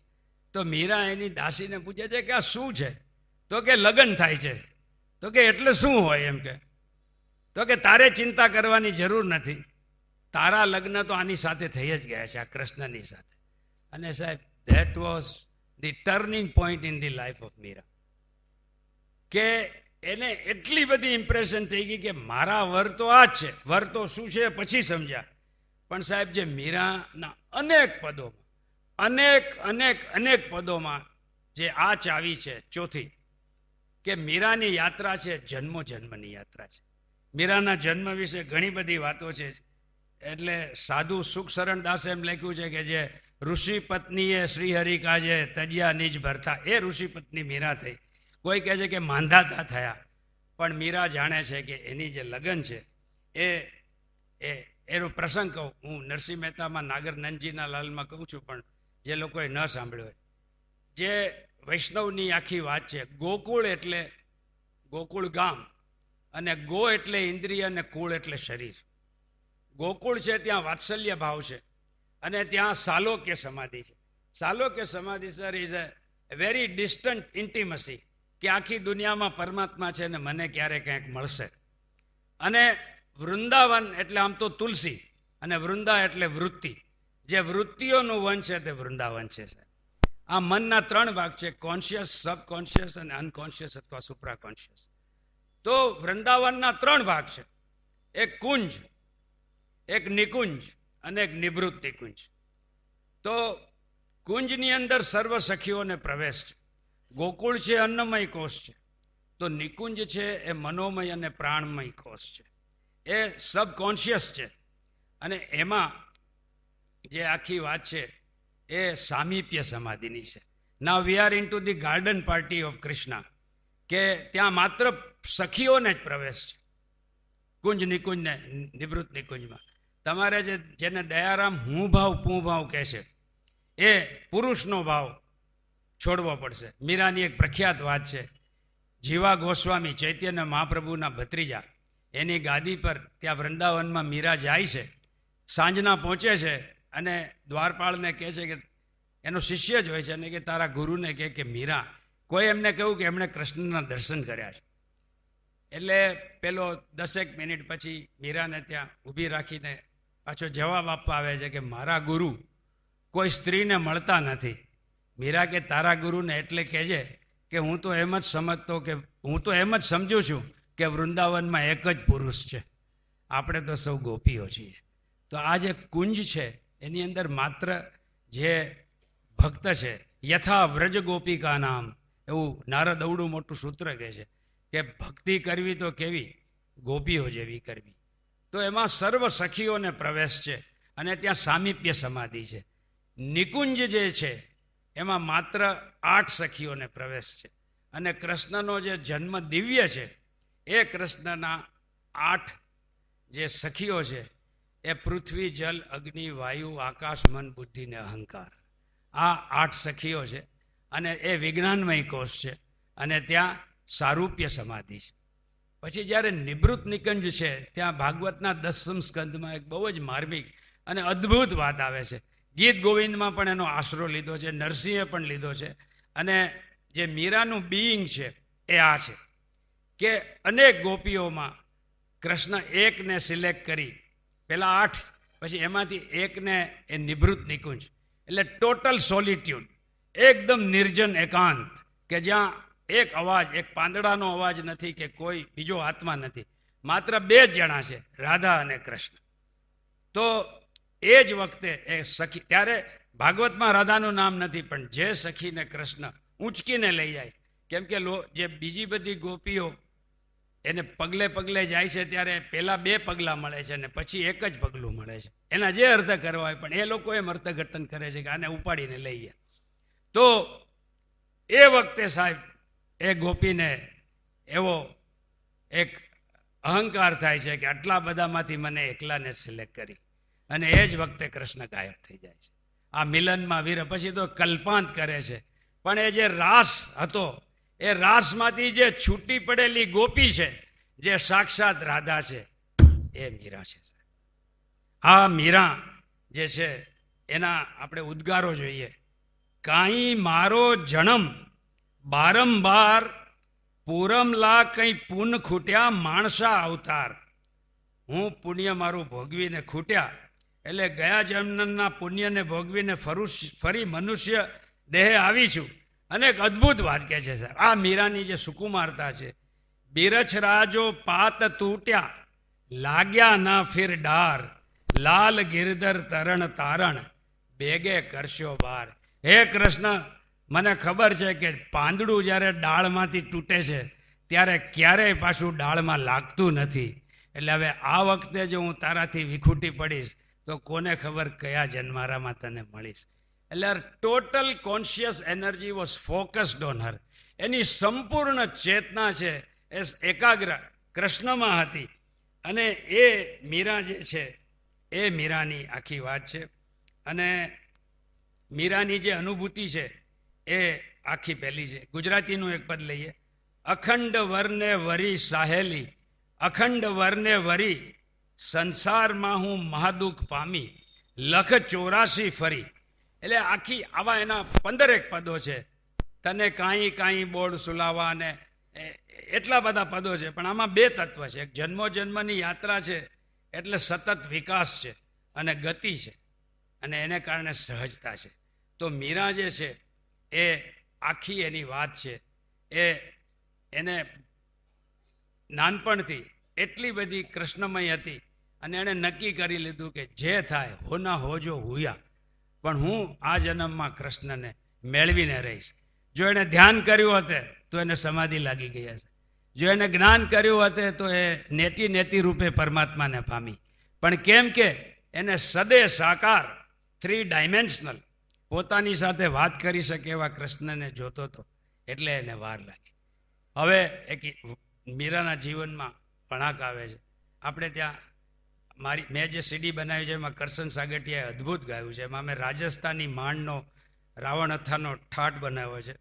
તો મીરા એની દાસીને પૂછે છે કે આ શું છે? તો કે લગ્ન થાય છે. તો કે એટલે શું હોય? એમ કે તો કે તારે ચિંતા કરવાની જરૂર નથી, તારા લગ્ન તો આની સાથે થઈ જ ગયા છે, આ કૃષ્ણની સાથે. અને સાહેબ, that was the turning point in the life of Meera. કે એને એટલી બધી ઇમ્પ્રેશન થઈ ગઈ કે મારા વર તો આ જ છે. વર તો શું છે પછી સમજ્યા. પણ સાહેબ, જે મીરાના અનેક પદોમાં, અનેક પદોમાં જે આ ચાવી છે ચોથી, કે મીરાની યાત્રા છે જન્મો જન્મની યાત્રા છે. મીરાના જન્મ વિશે ઘણી બધી વાતો છે. એટલે સાધુ સુખશરણ દાસે એમ લખ્યું છે કે જે ઋષિ પત્નીએ શ્રીહરિ કાજે તજ્યા નિજ ભરતા, એ ઋષિ પત્ની મીરા થઈ. કોઈ કહે છે કે માંધાતા થયા, પણ મીરા જાણે છે કે એની જે લગ્ન છે એનો પ્રસંગ કહું. હું નરસિંહ મહેતામાં નાગર નંદજીના લાલમાં કહું છું, પણ જે લોકોએ ન સાંભળ્યો હોય, જે વૈષ્ણવની આખી વાત છે. ગોકુળ એટલે ગોકુળ ગામ, અને ગો એટલે ઇન્દ્રિય અને કુળ એટલે શરીર. ગોકુળ છે ત્યાં વાત્સલ્ય ભાવ છે, અને ત્યાં સાલોક્ય સમાધિ છે. સાલોક્ય સમાધિ sir is a very distant intimacy, કે આખી દુનિયામાં પરમાત્મા છે ને મને ક્યારે કંઈક મળશે. અને વૃંદાવન એટલે આમ તો તુલસી, અને વૃંદા એટલે વૃત્તિ. જે વૃત્તિઓનું વન છે તે વૃંદાવન છે. આ મનના 3 ભાગ છે, કોન્શિયસ, સબકોન્શિયસ અને અનકોન્શિયસ અથવા સુપ્રાકોન્શિયસ. તો વૃંદાવનના 3 ભાગ છે. એક કુંજ, એક નિકુંજ અને એક નિવૃત્તિ કુંજ. તો કુંજની અંદર સર્વ સખીઓને પ્રવેશ છે. ગોકુળ છે અન્નમય કોષ છે, તો નિકુંજ છે એ મનોમય અને પ્રાણમય કોષ છે, એ સબકોન્શિયસ છે. અને એમાં જે આખી વાત છે એ સામીપ્ય સમાધિની છે. Now we are into the garden party of Krishna, કે ત્યાં માત્ર સખીઓને જ પ્રવેશ છે કુંજ નિકુંજને નિવૃત્ત નિકુંજમાં. તમારે જેને દયારામ હું ભાવ પૂ ભાવ કહે છે એ પુરુષનો ભાવ છોડવો પડશે. મીરાની એક પ્રખ્યાત વાત છે, જીવા ગોસ્વામી ચૈતન્ય મહાપ્રભુના ભત્રીજા, એની ગાદી પર ત્યાં વૃંદાવનમાં મીરા જાય છે, સાંજના પહોંચે છે અને દ્વારપાળને કહે છે કે એનો શિષ્ય જ હોય છે, અને કે તારા ગુરુને કહે કે મીરા, કોઈ એમને કહ્યું કે એમણે કૃષ્ણના દર્શન કર્યા છે. એટલે પેલો 10 મિનિટ પછી મીરાને ત્યાં ઊભી રાખીને પાછો જવાબ આપવા આવે છે કે મારા ગુરુ કોઈ સ્ત્રીને મળતા નથી. મીરા કે તારા ગુરુને એટલે કહેજે કે હું તો એમ જ સમજતો, કે હું તો એમ જ સમજું છું કે વૃંદાવનમાં એક જ પુરુષ છે, આપણે તો સૌ ગોપીઓ છીએ. તો આ જે કુંજ છે એની અંદર માત્ર જે ભક્ત છે, યથા વ્રજ ગોપિકા નામ, એવું નારદ અવડું મોટું સૂત્ર કહે છે કે ભક્તિ કરવી તો કેવી, ગોપીઓ જેવી કરવી. તો એમાં સર્વ સખીઓને પ્રવેશ છે અને ત્યાં સામીપ્ય સમાધિ છે. નિકુંજ જે છે એમાં માત્ર 8 સખીઓને પ્રવેશ છે. અને કૃષ્ણનો જે જન્મ દિવ્ય છે એ કૃષ્ણના 8 જે સખીઓ છે એ પૃથ્વી, જલ, અગ્નિ, વાયુ, આકાશ, મન, બુદ્ધિ ને અહંકાર, આ 8 સખીઓ છે. અને એ વિજ્ઞાનમય કોષ છે અને ત્યાં સારૂપ્ય સમાધિ છે. પછી જ્યારે નિવૃત્ત નિકુંજ છે ત્યાં ભાગવતના 10મ સ્કંદમાં એક બહુ જ માર્મિક અને અદ્ભુત વાત આવે છે. ગીત ગોવિંદમાં પણ એનો આશરો લીધો છે, નરસિંહે પણ લીધો છે. અને જે મીરાનું બીઈંગ છે એ આ છે કે અનેક ગોપીઓમાં કૃષ્ણ એકને સિલેક્ટ કરી, પેલા 8, પછી એમાંથી એકને એ નિવૃત્ત નિકુંજ, એટલે ટોટલ સોલિટ્યુડ, એકદમ નિર્જન એકાંત, કે જ્યાં એક અવાજ, એક પાંદડાનો અવાજ નથી કે કોઈ બીજો આત્મા નથી, માત્ર 2 જ જણા છે, રાધા અને કૃષ્ણ. તો એ જ વખતે એ સખી, ત્યારે ભાગવતમાં રાધાનું નામ નથી, પણ જે સખીને કૃષ્ણ ઊંચકીને લઈ જાય, કેમ કે જે બીજી બધી ગોપીઓ એને પગલે પગલે જાય છે ત્યારે પહેલા 2 પગલાં મળે છે અને પછી એક જ પગલું મળે છે, એના જે અર્થ કરવા હોય, પણ એ લોકો એમ અર્થઘટન કરે છે કે આને ઉપાડીને લઈએ. તો એ વખતે સાહેબ એ ગોપીને એવો એક અહંકાર થાય છે કે આટલા બધામાંથી મને એકલાને સિલેક્ટ કરી, અને એ જ વખતે કૃષ્ણ ગાયબ થઈ જાય છે. આ મિલનમાં વીર પછી તો કલ્પાંત કરે છે, પણ એ જે રાસ હતો એ રાસમાંથી જે છૂટી પડેલી ગોપી છે, જે સાક્ષાત રાધા છે, એ મીરા છે. આ મીરા જે છે એના આપણે ઉદ્ગારો જોઈએ. કાંઈ મારો જન્મ બારંબાર પૂરમલા, કંઈ પુન ખૂટ્યા માણસા અવતાર. હું પુણ્ય મારું ભોગવીને ખૂટ્યા, એટલે ગયા જન્મના પુણ્યને ભોગવીને ફરી મનુષ્ય દેહે આવી છું. અને એક અદ્ભુત વાત કહે છે સાહેબ, આ મીરાની જે સુકુમારતા છે. બિરછ રાજો પાત તૂટ્યા, લાગ્યા ના ફિર ડાર, લાલ ગિરધર તરણ તારણ, બેગે કરશો બાર. હે કૃષ્ણ, મને ખબર છે કે પાંદડું જ્યારે ડાળમાંથી તૂટે છે ત્યારે ક્યારેય પાછું ડાળમાં લાગતું નથી. એટલે હવે આ વખતે જો હું તારાથી વિખૂટી પડીશ તો કોને ખબર કયા જન્મારામાં તને મળીશ. એટલે total conscious energy was focused on her. એની સંપૂર્ણ ચેતના છે એ એકાગ્ર કૃષ્ણમાં હતી. અને એ મીરા જે છે એ મીરાની આખી વાત છે. અને મીરાની જે અનુભૂતિ છે એ આખી પહેલી છે. ગુજરાતીનું એક પદ લઈએ. અખંડ વરને વરી સાહેલી, અખંડ વરને વરી સંસારમાં હું મહાદુખ પામી, લખ 84 ફરી. એટલે આખી આવા એના 15 પદો છે. તને કાંઈ કાંઈ બોળ સુલાવા, અને એટલા બધા પદો છે. પણ આમાં 2 તત્વ છે. એક જન્મો જન્મની યાત્રા છે એટલે સતત વિકાસ છે અને ગતિ છે, અને એને કારણે સહજતા છે. તો મીરા જે છે એ આખી એની વાત છે એ એને નાનપણથી એટલી બધી કૃષ્ણમય હતી, અને એણે નક્કી કરી લીધું કે જે થાય હોના હોજો હુયા, પણ હું આ જન્મમાં કૃષ્ણને મેળવીને રહીશ. જો એણે ધ્યાન કર્યું હતે તો એને સમાધિ લાગી ગઈ હશે. જો એને જ્ઞાન કર્યું હતે તો એ નેતિ રૂપે પરમાત્માને પામી. પણ કેમ કે એને સદે સાકાર 3 ડાયમેન્શનલ પોતાની સાથે વાત કરી શકે એવા કૃષ્ણને જોતો હતો એટલે એને વાર લાગી. હવે એક મીરાના જીવનમાં વળાંક આવે છે. આપણે ત્યાં મેં જે સીડી બનાવી છે એમાં કરશન સાગઠિયાએ અદ્ભુત ગાયું છે. એમાં મેં રાજસ્થાની માંડનો રાવણ અથાનો ઠાઠ બનાવ્યો છે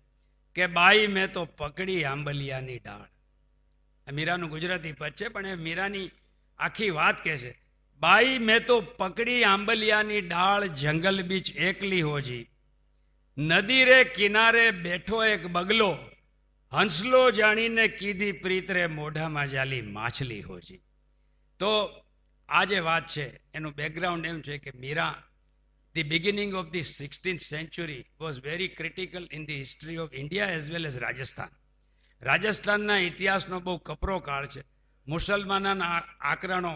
કે બાઈ મેં તો પકડી આંબલિયાની ડાળ. મીરાનું ગુજરાતી પદ છે પણ એ મીરાની આખી વાત કહે છે. બાઈ મેં તો પકડી આંબલિયાની ડાળ જંગલ બીચ એકલી હોજી, નદી રે કિનારે બેઠો એક બગલો, હંસલો જાણીને કીધી પ્રીતરે મોઢામાં જાલી માછલી હોજી. તો આ જે વાત છે એનું બેકગ્રાઉન્ડ એમ છે કે Meera, the beginning of the 16th century was very critical in the history of India as well as Rajasthan. રાજસ્થાનના ઇતિહાસનો બહુ કપરો કાળ છે. મુસલમાનોના આક્રમણો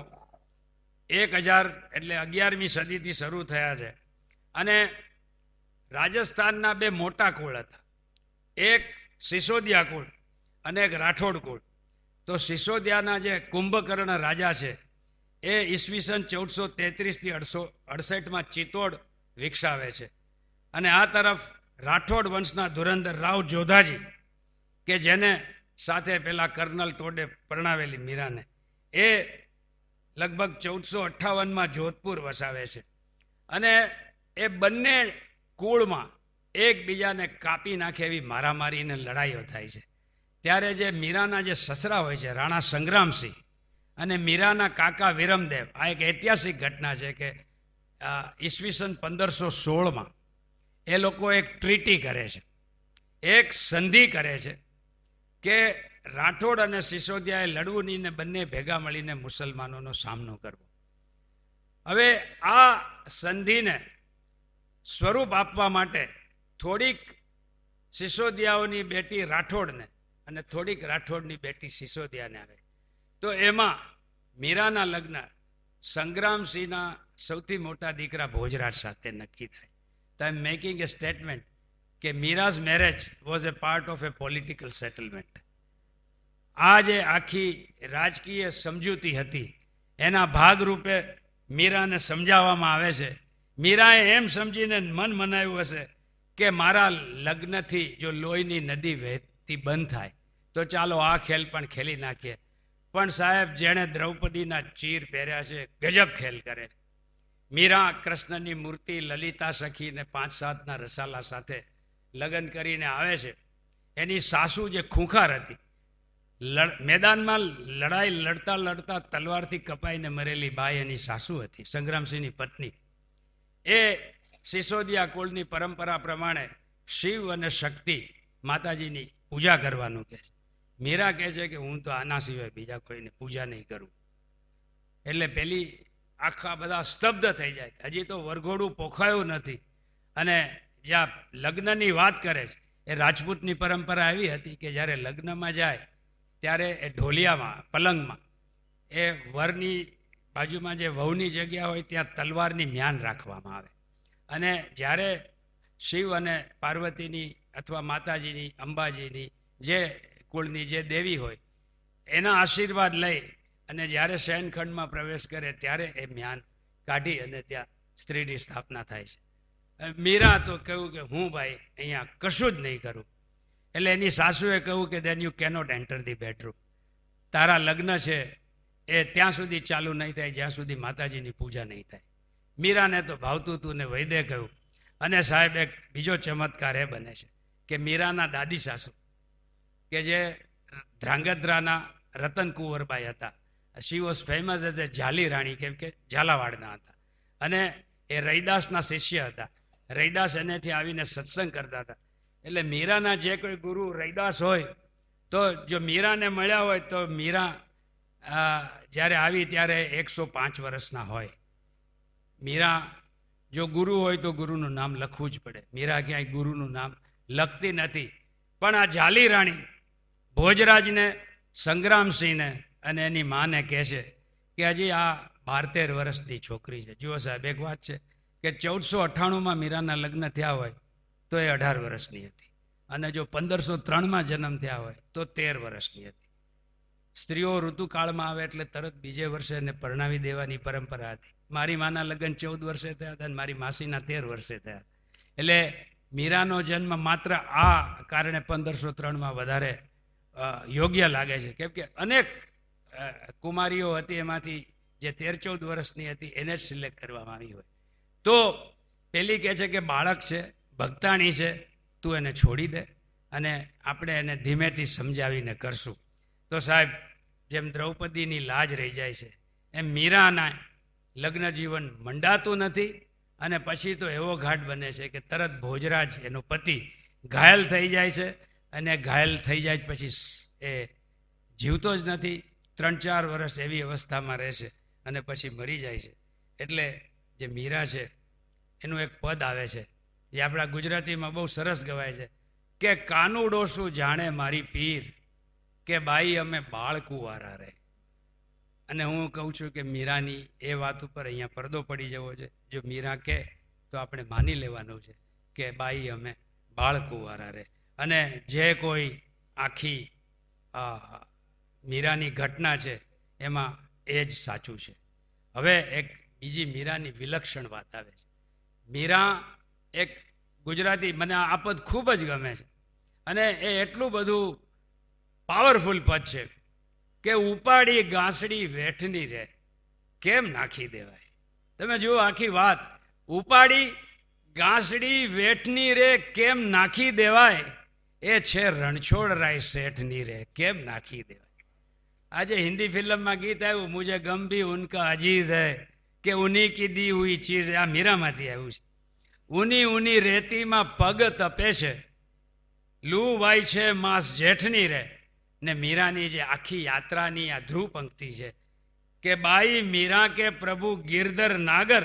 1000 એટલે 11મી સદીથી શરૂ થયા છે. અને રાજસ્થાનના 2 મોટા કુળ હતા, એક સિસોદિયા કુળ અને એક રાઠોડ કુળ. તો સિસોદિયાના જે કુંભકર્ણ રાજા છે એ ઈસવીસન 1433 થી 68માં ચિત્તોડ વિકસાવે છે. અને આ તરફ રાઠોડ વંશના ધુરંધર રાવ જોધાજી કે જેને સાથે પેલા કર્નલ ટોડે પરણાવેલી મીરાને, એ લગભગ 1458માં જોધપુર વસાવે છે. અને એ બંને કુળમાં એકબીજાને કાપી નાખે એવી મારામારીને લડાઈઓ થાય છે. ત્યારે જે મીરાના જે સસરા હોય છે રાણા સંગ્રામસિંહ અને મીરાના કાકા વિરમદેવ, આ એક ઐતિહાસિક ઘટના છે કે ઈસવીસન 1516માં એ લોકો એક ટ્રીટી કરે છે, એક સંધિ કરે છે કે રાઠોડ અને સિસોદિયાએ લડવું નહીં ને બંને ભેગા મળીને મુસલમાનોનો સામનો કરવો. હવે આ સંધિને સ્વરૂપ આપવા માટે થોડીક સિસોદિયાઓની બેટી રાઠોડને અને થોડીક રાઠોડની બેટી સિસોદિયાને આવે. તો એમાં મીરાના લગ્ન સંગ્રામસિંહના સૌથી મોટા દીકરા ભોજરાજ સાથે નક્કી થાય. તો આઈ એમ મેકિંગ એ સ્ટેટમેન્ટ કે Meera's marriage was a part of a political settlement. આ જે આખી રાજકીય સમજૂતી હતી એના ભાગરૂપે મીરાને સમજાવવામાં આવે છે. મીરાએ એમ સમજીને મન મનાવ્યું હશે કે મારા લગ્નથી જો લોહીની નદી વહેતી બંધ થાય તો ચાલો આ ખેલ પણ ખેલી નાખીએ. પણ સાહેબ, જેણે દ્રૌપદીના ચીર પહેર્યા છે ગજબ ખેલ કરે. મીરા કૃષ્ણની મૂર્તિ લલિતા સખીને 5-7ના રસાલા સાથે લગ્ન કરીને આવે છે. એની સાસુ જે ખૂંખાર હતી, મેદાનમાં લડાઈ લડતા લડતા તલવારથી કપાઈને મરેલી બાઈ એની સાસુ હતી, સંગ્રામસિંહની પત્ની. એ સિસોદિયા કુળની પરંપરા પ્રમાણે શિવ અને શક્તિ માતાજીની પૂજા કરવાનું કહે છે. મીરા કહે છે કે હું તો આના સિવાય બીજા કોઈને પૂજા નહીં કરું. એટલે પેલી આખા બધા સ્તબ્ધ થઈ જાય. હજી તો વરઘોડું પોખાયું નથી. અને જ્યાં લગ્નની વાત કરે છે એ રાજપૂતની પરંપરા એવી હતી કે જ્યારે લગ્નમાં જાય ત્યારે એ ઢોલિયામાં પલંગમાં એ વરની બાજુમાં જે વહુની જગ્યા હોય ત્યાં તલવારની મ્યાન રાખવામાં આવે. અને જ્યારે શિવ અને પાર્વતીની અથવા માતાજીની અંબાજીની જે કુળની જે દેવી હોય એના આશીર્વાદ લઈ અને જ્યારે શયનખંડમાં પ્રવેશ કરે ત્યારે એ મ્યાન કાઢી અને ત્યાં સ્ત્રીની સ્થાપના થાય છે. મીરા તો કહ્યું કે હું ભાઈ અહીંયા કશું જ નહીં કરું. એટલે એની સાસુએ કહ્યું કે then you cannot enter the bedroom. તારા લગ્ન છે એ ત્યાં સુધી ચાલુ નહીં થાય જ્યાં સુધી માતાજીની પૂજા નહીં થાય. મીરાને તો ભાવતું તું ને વૈદે કહ્યું. અને સાહેબ એક બીજો ચમત્કાર એ બને છે કે મીરાના દાદી સાસુ કે જે ધ્રાંગધ્રાના રતન કુંવરબાઈ હતા, she was famous as a Jhali Rani, કેમ કે ઝાલાવાડના હતા. અને એ રૈદાસના શિષ્ય હતા. રૈદાસ એનેથી આવીને સત્સંગ કરતા હતા. એટલે મીરાના જે કોઈ ગુરુ રૈદાસ હોય તો જો મીરાને મળ્યા હોય તો મીરા જ્યારે આવી ત્યારે 105 વર્ષના હોય. મીરા જો ગુરુ હોય તો ગુરુનું નામ લખવું જ પડે. મીરા ક્યાંય ગુરુનું નામ લખતી નથી. પણ આ ઝાલી રાણી ભોજરાજને, સંગ્રામસિંહને અને એની માને કહે છે કે હજી આ 12-13 વર્ષની છોકરી છે. જુઓ સાહેબ, એક વાત છે કે 1498માં મીરાના લગ્ન થયા હોય તો એ 18 વર્ષની હતી અને જો 1503માં જન્મ થયા હોય તો 13 વર્ષની હતી. સ્ત્રીઓ ઋતુકાળમાં આવે એટલે તરત બીજે વર્ષે એને પરણાવી દેવાની પરંપરા હતી. મારી માના લગ્ન 14 વર્ષે થયા હતા અને મારી માસીના 13 વર્ષે થયા. એટલે મીરાનો જન્મ માત્ર આ કારણે 1503માં વધારે યોગ્ય લાગે છે, કેમ કે અનેક કુમારીઓ હતી એમાંથી જે 13-14 વર્ષની હતી એને જ સિલેક્ટ કરવામાં આવી હોય. તો પેલી કહે છે કે બાળક છે, ભક્તાણી છે, તું એને છોડી દે અને આપણે એને ધીમેથી સમજાવીને કરશું. તો સાહેબ, જેમ દ્રૌપદીની લાજ રહી જાય છે એમ મીરાના લગ્ન જીવન મંડાતું નથી. અને પછી તો એવો ઘાટ બને છે કે તરત ભોજરાજ એનો પતિ ઘાયલ થઈ જાય છે અને ઘાયલ થઈ જાય પછી એ જીવતો જ નથી. 3-4 વર્ષ એવી અવસ્થામાં રહેશે અને પછી મરી જાય છે. એટલે જે મીરા છે એનું એક પદ આવે છે જે આપણા ગુજરાતીમાં બહુ સરસ ગવાય છે કે કાનુડો શું જાણે મારી પીર, કે બાઈ અમે બાળકુંવારા રે. અને હું કહું છું કે મીરાની એ વાત ઉપર અહીંયા પડદો પડી જવો છે. જો મીરા કહે તો આપણે માની લેવાનું છે કે બાઈ અમે બાળકુંવારા રે. અને જે કોઈ આખી મીરાની ઘટના છે એમાં એ જ સાચું છે. હવે એક બીજી મીરાની વિલક્ષણ વાત આવે છે. મીરા એક ગુજરાતી, મને આ પદ ખૂબ જ ગમે છે અને એ એટલું બધું પાવરફુલ પદ છે કે ઉપાડી ગાંસડી વેઠની રે કેમ નાખી દેવાય. તમે જુઓ આખી વાત, ઉપાડી ગાંસડી વેઠની રે કેમ નાખી દેવાય, એ છે રણછોડરાય શેઠની રે કેમ નાખી દેવાય. આજે હિન્દી ફિલ્મમાં ગીત આવ્યું મુझे गम भी उनका अजीज है કે ઉની કી દી હુઈ ચીજ, આ મીરામાંથી આવ્યું છે. ઉની ઉની રેતીમાં પગ તપે છે, લૂ વાય છે માસ જેઠની રે. ને મીરાની જે આખી યાત્રાની આ ધ્રુવ પંક્તિ છે કે બાઈ મીરા કે પ્રભુ ગિરધર નાગર,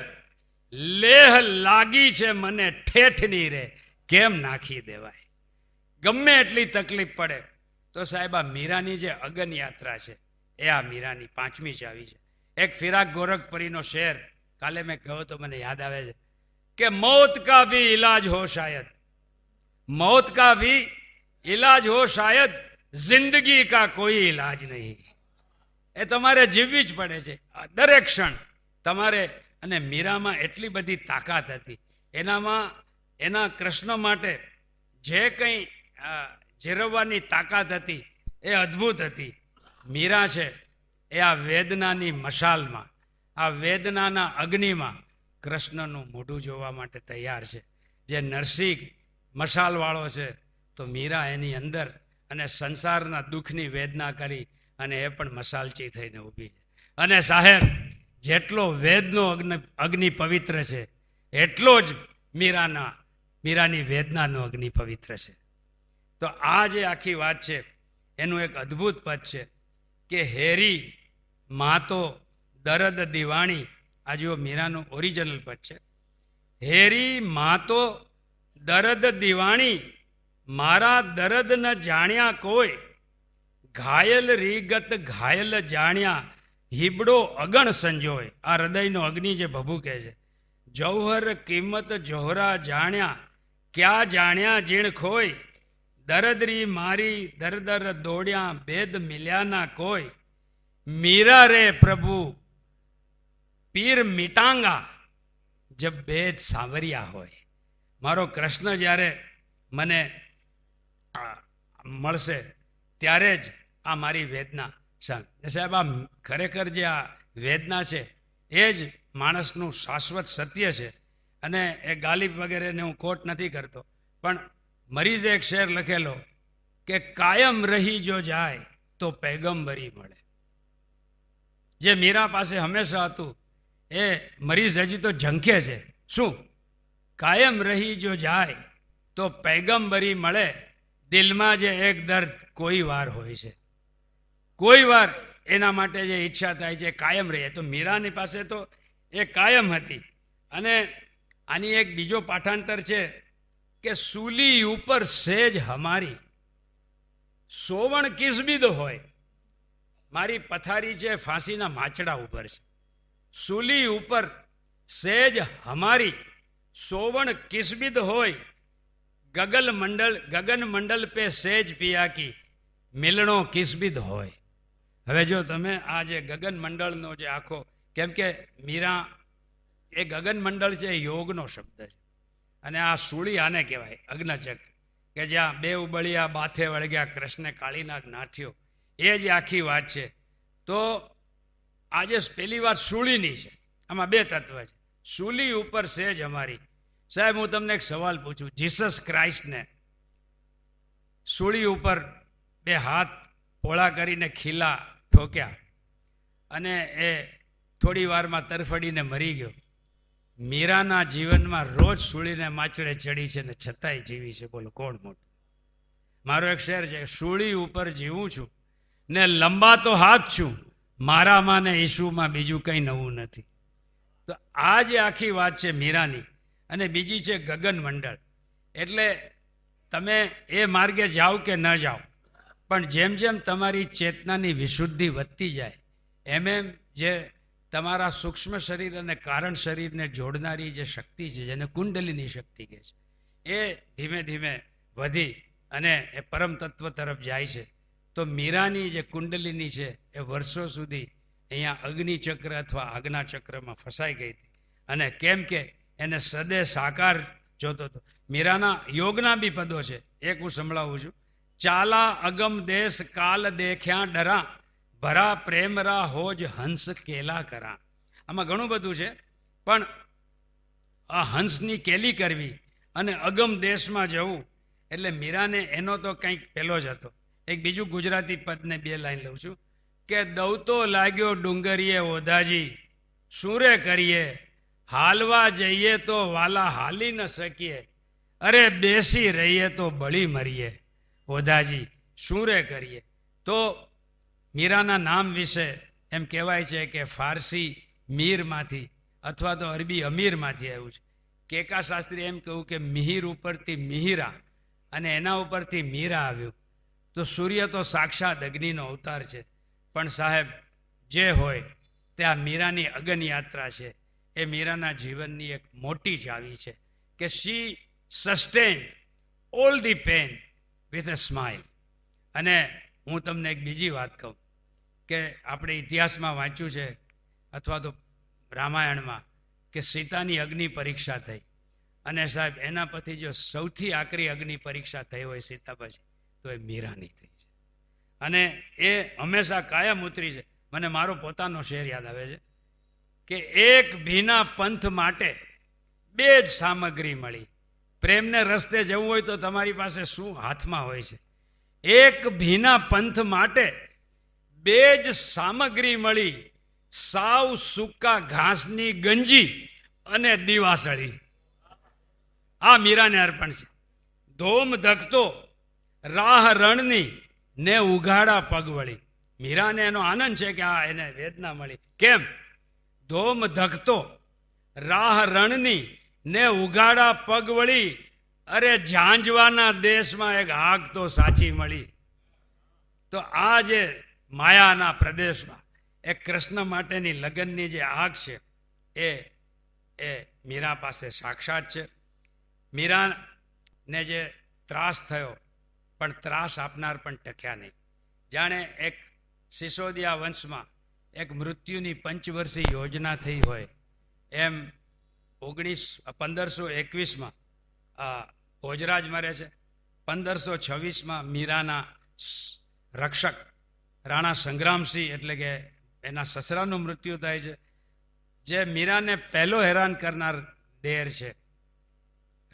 લેહ લાગી છે મને ઠેઠની રે કેમ નાખી દેવાય. ગમે એટલી તકલીફ પડે તો સાહેબ આ મીરાની જે અગન યાત્રા છે એ આ મીરાની 5મી ચાવી છે. એક ફિરાક ગોરખપુરીનો શેર કાલે મેં કહ્યો તો મને યાદ આવે છે કે મौत का भी इलाज हो शायद, मौत का भी इलाज हो शायद, जिंदगी का कोई इलाज नहीं. એ તમારે જીવવી જ પડે છે દરેક ક્ષણ તમારે. અને મીરામાં એટલી બધી તાકાત હતી એનામાં, એના કૃષ્ણ માટે જે કંઈ જીરવવાની તાકાત હતી એ અદ્ભુત હતી. મીરા છે એ આ વેદનાની મશાલમાં, આ વેદનાના અગ્નિમાં કૃષ્ણનું મોઢું જોવા માટે તૈયાર છે. જે નરસિંહ મશાલવાળો છે તો મીરા એની અંદર, અને સંસારના દુઃખની વેદના કરી અને એ પણ મશાલચી થઈને ઊભી છે. અને સાહેબ, જેટલો વેદનો અગ્નિ પવિત્ર છે એટલો જ મીરાની વેદનાનો અગ્નિ પવિત્ર છે. તો આ જે આખી વાત છે એનું એક અદ્ભુત પદ છે કે હેરી માતો દરદ દિવાણી. આ જો મીરાનું ઓરિજિનલ પદ છે. હેરી માતો દરદ દિવાણી, મારા દરદ ન જાણ્યા કોઈ, ઘાયલ રીગત ઘાયલ જાણ્યા, હિબડો અગણ સંજોય. આ હૃદયનો અગ્નિ જે ભભૂકે છે. જૌહર કિંમત જોહરા જાણ્યા, ક્યાં જાણ્યા જીણ ખોય, દરદરી મારી દરદર દોડ્યા, ભેદ મિલ્યાના કોઈ, મીરા રે પ્રભુ પીર મિટાંગા, જબ ભેદ સાંવરિયા હોય. મારો કૃષ્ણ જ્યારે મને મળશે ત્યારે જ આ મારી વેદના. સાહેબ, આ ખરેખર જે આ વેદના છે એ જ માણસનું શાશ્વત સત્ય છે. અને એ ગાલિબ વગેરેને હું કોટ નથી કરતો, પણ મરીઝે એક શેર લખેલો કે કાયમ રહી જો જાય તો પૈગંબરી મળે. જે મીરા પાસે હંમેશા હતું એ મરીઝ હજી તો ઝંખે છે. શું? કાયમ રહી જો જાય તો પૈગંબરી મળે. દિલમાં જે એક દર્દ કોઈ વાર હોય છે, કોઈ વાર એના માટે જે ઈચ્છા થાય છે કાયમ રહે. તો મીરાની પાસે તો એ કાયમ હતી. અને આની એક બીજો પાઠાંતર છે કે સૂલી ઉપર સેજ હમારી, સોવણ કિસબિદ હોય. મારી પથારી છે ફાંસીના માચડા ઉપર છે. સૂલી ઉપર સેજ હમારી, સોવણ કિસબિદ હોય, ગગન મંડલ પે સેજ પિયા કી મિલણો કિસબિદ હોય. હવે જો તમે આ જે ગગન મંડળનો જે આખો, કેમ કે મીરા એ ગગન મંડળ છે એ યોગનો શબ્દ છે, અને આ સૂળી આને કહેવાય અગ્નચક્ર, કે જ્યાં બે ઉબળિયા બાથે વળગ્યા કૃષ્ણ કાળીનાગ નાથ્યો, એ જ આખી વાત છે. તો આજે પેલી વાત સૂળીની છે, આમાં બે તત્વ છે. સૂલી ઉપર સેજ અમારી. સાહેબ હું તમને એક સવાલ પૂછું, જીસસ ક્રાઇસ્ટને સૂળી ઉપર બે હાથ પોળા કરીને ખીલા ઠોક્યા અને એ થોડી વારમાં તરફડીને મરી ગયો. મીરાના જીવનમાં રોજ સૂળીને માચડે ચડી છે ને છતાંય જીવી છે. બોલો કોણ મોટું? મારો એક શેર છે, સૂળી ઉપર જીવું છું ને લંબા તો હાથ છું, મારામાં ને ઈસુમાં બીજું કંઈ નવું નથી. તો આ જે આખી વાત છે મીરાની. અને બીજી છે ગગન મંડળ. એટલે તમે એ માર્ગે જાઓ કે ન જાઓ, પણ જેમ જેમ તમારી ચેતનાની વિશુદ્ધિ વધતી જાય એમ એમ જે તમારા સૂક્ષ્મ શરીર અને કારણ શરીરને જોડનારી જે શક્તિ છે, જેને કુંડલીની શક્તિ કહે છે, એ ધીમે ધીમે વધી અને એ પરમ તત્વ તરફ જાય છે. તો મીરાની જે કુંડલીની છે એ વર્ષો સુધી અહીંયા અગ્નિચક્ર અથવા આજ્ઞા ચક્રમાં ફસાઈ ગઈ હતી. અને કેમ કે એને સદે સાકાર જોતો હતો. મીરાના યોગના બી પદો છે, એક હું સંભળાવું છું. ચાલા અગમ દેશ કાલ દેખ્યા ડરા, ભરા પ્રેમરા હોજ હંસ કેલા કરા. આમાં ઘણું બધું છે, પણ આ હંસની કેલી કરવી અને અગમ દેશમાં જવું, એટલે મીરાને એનો તો કંઈક પેલો જ હતો. એક બીજું ગુજરાતી પદને બે લાઈન લઉં છું, કે દવતો લાગ્યો ડુંગરીએ ઓધાજી, સુરે કરીએ હાલવા જઈએ તો વાલા હાલી ન શકીએ, અરે બેસી રહીએ તો બળી મરીએ, ઓધાજી સુરે કરીએ. તો મીરાના નામ વિશે એમ કહેવાય છે કે ફારસી મીરમાંથી અથવા તો અરબી અમીરમાંથી આવ્યું છે. કેકા શાસ્ત્રી એમ કહ્યું કે મિહિર ઉપરથી મિહિરા અને એના ઉપરથી મીરા આવ્યું. તો સૂર્ય તો સાક્ષાત અગ્નિનો અવતાર છે, પણ સાહેબ જે હોય તે આ મીરાની અગન યાત્રા છે. એ મીરાના જીવનની એક મોટી ચાવી છે કે she sustained all the pain with a smile. અને હું તમને એક બીજી વાત કહું કે આપણે ઇતિહાસમાં વાંચ્યું છે અથવા તો રામાયણમાં કે સીતાની અગ્નિ પરીક્ષા થઈ, અને સાહેબ એના પછી જો સૌથી આકરી અગ્નિ પરીક્ષા થઈ હોય સીતા પછી, તો એ મીરાની થઈ છે. અને એ હંમેશા કાયમ ઉતરી છે. મને મારો પોતાનો શેર યાદ આવે છે કે એક ભીના પંથ માટે બે જ સામગ્રી મળી. પ્રેમને રસ્તે જવું હોય તો તમારી પાસે શું હાથમાં હોય છે? એક ભીના પંથ માટે બે જ સામગ્રી મળી, સાવ સૂકા ઘાસની ગંજી અને દીવાસળી. આ મીરાને અર્પણ છે. ધોમ ધકતો રાહ રણની ને ઉઘાડા પગવળી. મીરાને એનો આનંદ છે કે આ એને વેદના મળી. કેમ? ધોમ ધકતો રાહ રણની ને ઉઘાડા પગવળી, અરે ઝાંઝવાના દેશમાં એક આગ તો સાચી મળી. તો આ જે માયાના પ્રદેશમાં એક કૃષ્ણ માટેની લગ્નની જે આગ છે એ મીરા પાસે સાક્ષાત છે. મીરાને જે ત્રાસ થયો, પણ ત્રાસ આપનાર પણ ટક્યા નહીં. જાણે એક સિસોદિયા વંશમાં એક મૃત્યુની પંચવર્ષીય યોજના થઈ હોય એમ 1521માં ભોજરાજ મરે છે. 1526માં મીરાના રક્ષક રાણા સંગ્રામસિંહ એટલે કે એના સસરાનું મૃત્યુ થાય છે. જે મીરાને પહેલો હેરાન કરનાર દેર છે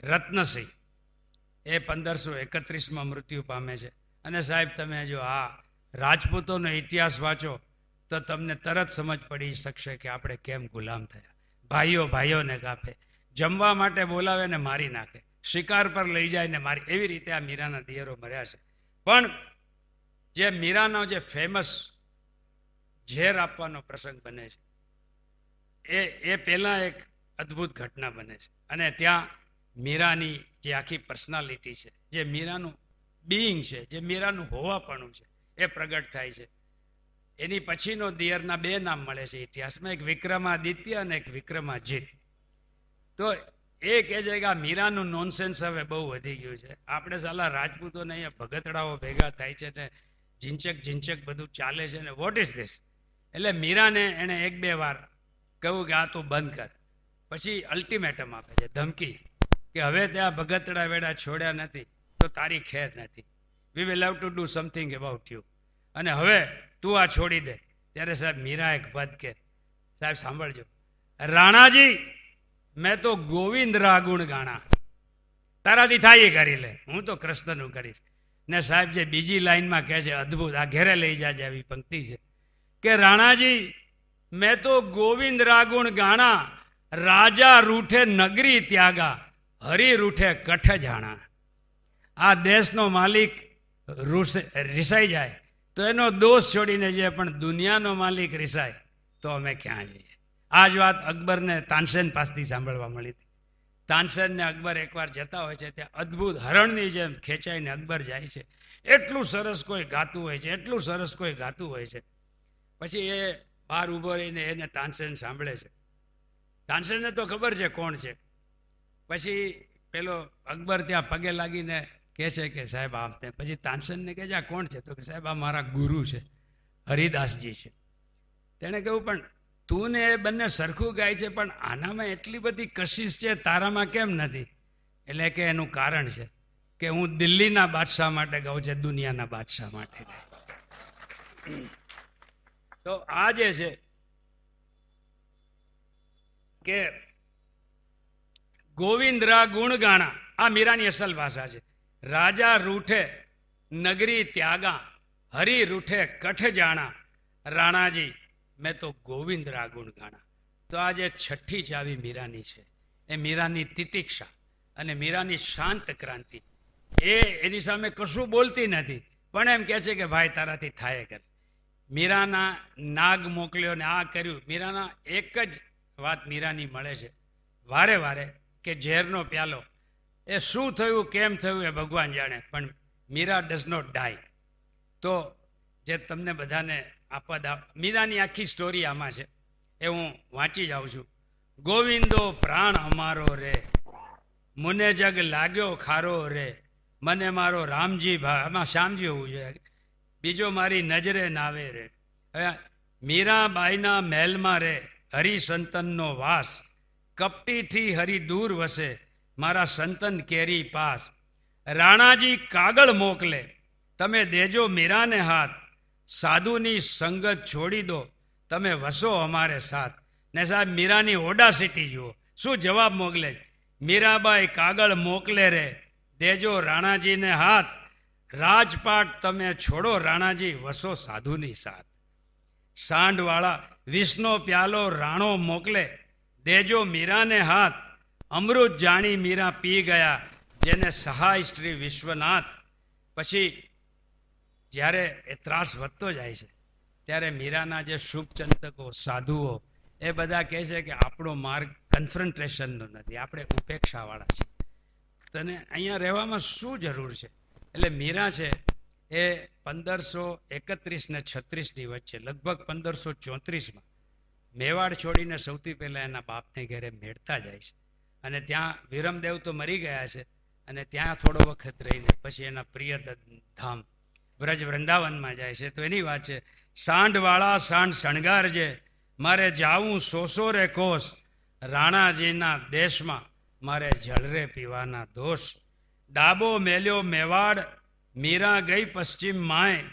રત્નસિંહ, એ 1531માં મૃત્યુ પામે છે. અને સાહેબ તમે જો આ રાજપૂતોનો ઇતિહાસ વાંચો તો તમને તરત સમજ પડી શકશે કે આપણે કેમ ગુલામ થયા. ભાઈઓ ભાઈઓને કાપે, જમવા માટે બોલાવે ને મારી નાખે, શિકાર પર લઈ જાય ને મારી, એવી રીતે આ મીરાના દિયરો મર્યા છે. પણ જે મીરાનો જે ફેમસ ઝેર આપવાનો પ્રસંગ બને છે એ પહેલા એક અદ્ભુત ઘટના બને છે. અને ત્યાં મીરાની જે આખી પર્સનાલિટી છે, જે મીરાનું બીઈંગ છે, જે મીરાનું હોવાપણું છે, એ પ્રગટ થાય છે. એની પછીનો દિયરના બે નામ મળે છે ઇતિહાસમાં, એક વિક્રમાદિત્ય અને એક વિક્રમાજીત. તો એ કહે છે કે આ મીરાનું નોનસેન્સ હવે બહુ વધી ગયું છે. આપણે સાલા રાજપૂતોને અહીંયા ભગતડાઓ ભેગા થાય છે ને ઝીંચક બધું ચાલે છે ને વોટ ઇઝ ધીસ. એટલે મીરાને એણે 1-2 વાર કહ્યું કે આ તું બંધ કર. પછી અલ્ટિમેટમ આપે છે, ધમકી, કે હવે ત્યાં ભગતડા વેડા છોડ્યા નથી તો તારી ખેર નથી. We will have to do something about you. અને હવે તું આ છોડી દે. ત્યારે સાહેબ મીરા એક પદ કે, સાહેબ સાંભળજો, રાણાજી મેં તો ગોવિંદ રાગુણ ગાણા, તારાથી થાય એ કરી લે, હું તો કૃષ્ણનું કરીશ. ને સાહેબ જે બીજી લાઈનમાં કહે છે અદ્ભુત, આ ઘેરે લઈ જાજે આવી પંક્તિ છે કે રાણાજી મેં તો ગોવિંદ રાગુણ ગાણા, રાજા રૂઠે નગરી ત્યાગા, હરી રૂઠે કઠ જાણા. આ દેશનો માલિક રિસાઈ જાય તો એનો દોષ છોડીને જાય, પણ દુનિયાનો માલિક રિસાય તો અમે ક્યાં જઈએ. આ જ વાત અકબરને તાનસેન પાસેથી સાંભળવા મળી હતી. તાનસેન ને અકબર એકવાર જતા હોય છે, ત્યાં અદ્ભુત હરણની જેમ ખેંચાઈને અકબર જાય છે. એટલું સરસ કોઈ ગાતું હોય છે, એટલું સરસ કોઈ ગાતું હોય છે. પછી એ બહાર ઊભો રહીને એને તાનસેન સાંભળે છે. તાનસેનને તો ખબર છે કોણ છે. પછી પેલો અકબર ત્યાં પગે લાગીને કહે છે કે સાહેબ આમ તેમ. પછી તાનસેનને કહે છે આ કોણ છે? તો કે સાહેબ આ મારા ગુરુ છે, હરિદાસજી છે. તેણે કહ્યું પણ તું ને એ બંને સરખું ગાય છે, પણ આનામાં એટલી બધી કશિશ છે, તારામાં કેમ નથી? એટલે કે એનું કારણ છે કે હું દિલ્હીના બાદશાહ માટે ગાઉં છે, દુનિયાના બાદશાહ માટે. તો આ જે છે કે ગોવિંદરા ગુણગાણા, આ મીરાની અસલ ભાષા છે. રાજા રૂઠે નગરી ત્યાગા, હરી રૂઠે કઠ જાણા, રાણાજી મેં તો ગોવિંદરા ગુણગાણા. તો આ જે છઠ્ઠી ચાવી મીરાની છે, એ મીરાની તિતિક્ષા અને મીરાની શાંત ક્રાંતિ. એની સામે કશું બોલતી નથી, પણ એમ કહે છે કે ભાઈ તારાથી થાય કર. મીરાના નાગ મોકલ્યો ને આ કર્યું. મીરાના એક જ વાત મીરાની મળે છે વારે વારે કે ઝેરનો પ્યાલો. એ શું થયું કેમ થયું એ ભગવાન જાણે, પણ મીરા ડઝ નોટ ડાય. તો જે તમને બધાને મીરાની આખી સ્ટોરી આમાં છે, એ હું વાંચી જાઉં છું. ગોવિંદો પ્રાણ અમારો રે, મુને જગ લાગ્યો ખારો રે, મને મારો રામજી ભા, આમાં શ્યામજી હોવું જોઈએ, બીજો મારી નજરે નાવે રે. મીરાબાઈના મહેલમાં રે હરિ સંતનનો વાસ, કપટીથી હરિ દૂર વસે, મારા સંતન કેરી પાસ. રાણાજી કાગળ મોકલે, તમે દેજો મીરાને હાથ, સાધુની સંગત છોડી દો, તમે વસો અમારે સાથ. ને સાહેબ મીરાની ઓડાસિટી જુઓ, શું જવાબ મોકલે. મીરાબાઈ કાગળ મોકલે રે, દેજો રાણાજીને હાથ, રાજપાટ તમે છોડો રાણાજી, વસો સાધુની સાથ. સાંઢવાળા વિષનો પ્યાલો રાણો મોકલે, દેજો મીરાને હાથ, અમૃત જાણી મીરા પી ગયા, જેને સહાય શ્રી વિશ્વનાથ. પછી જ્યારે એ ત્રાસ વધતો જાય છે, ત્યારે મીરાના જે શુભચંતકો સાધુઓ એ બધા કહે છે કે આપણો માર્ગ કન્ફ્રન્ટેશનનો નથી, આપણે ઉપેક્ષાવાળા છીએ, તને અહીંયા રહેવામાં શું જરૂર છે? એટલે મીરા છે એ 1531 ને 36ની વચ્ચે, લગભગ 1534માં મેવાડ છોડીને સૌથી પહેલાં એના બાપને ઘરે મેળતા જાય છે. અને ત્યાં વિરમદેવ તો મરી ગયા છે, અને ત્યાં થોડો વખત રહીને પછી એના પ્રિય ધામ વ્રજ વૃંદાવનમાં જાય છે. તો એની વાત છે, સાંઢવાળા સાંઢ શણગારજે, મારે જાવું સોસો રે કોસ, રાણાજીના દેશમાં મારે જળરે પીવાના દોષ. ડાબો મેલ્યો મેવાડ, મીરા ગઈ પશ્ચિમ માય,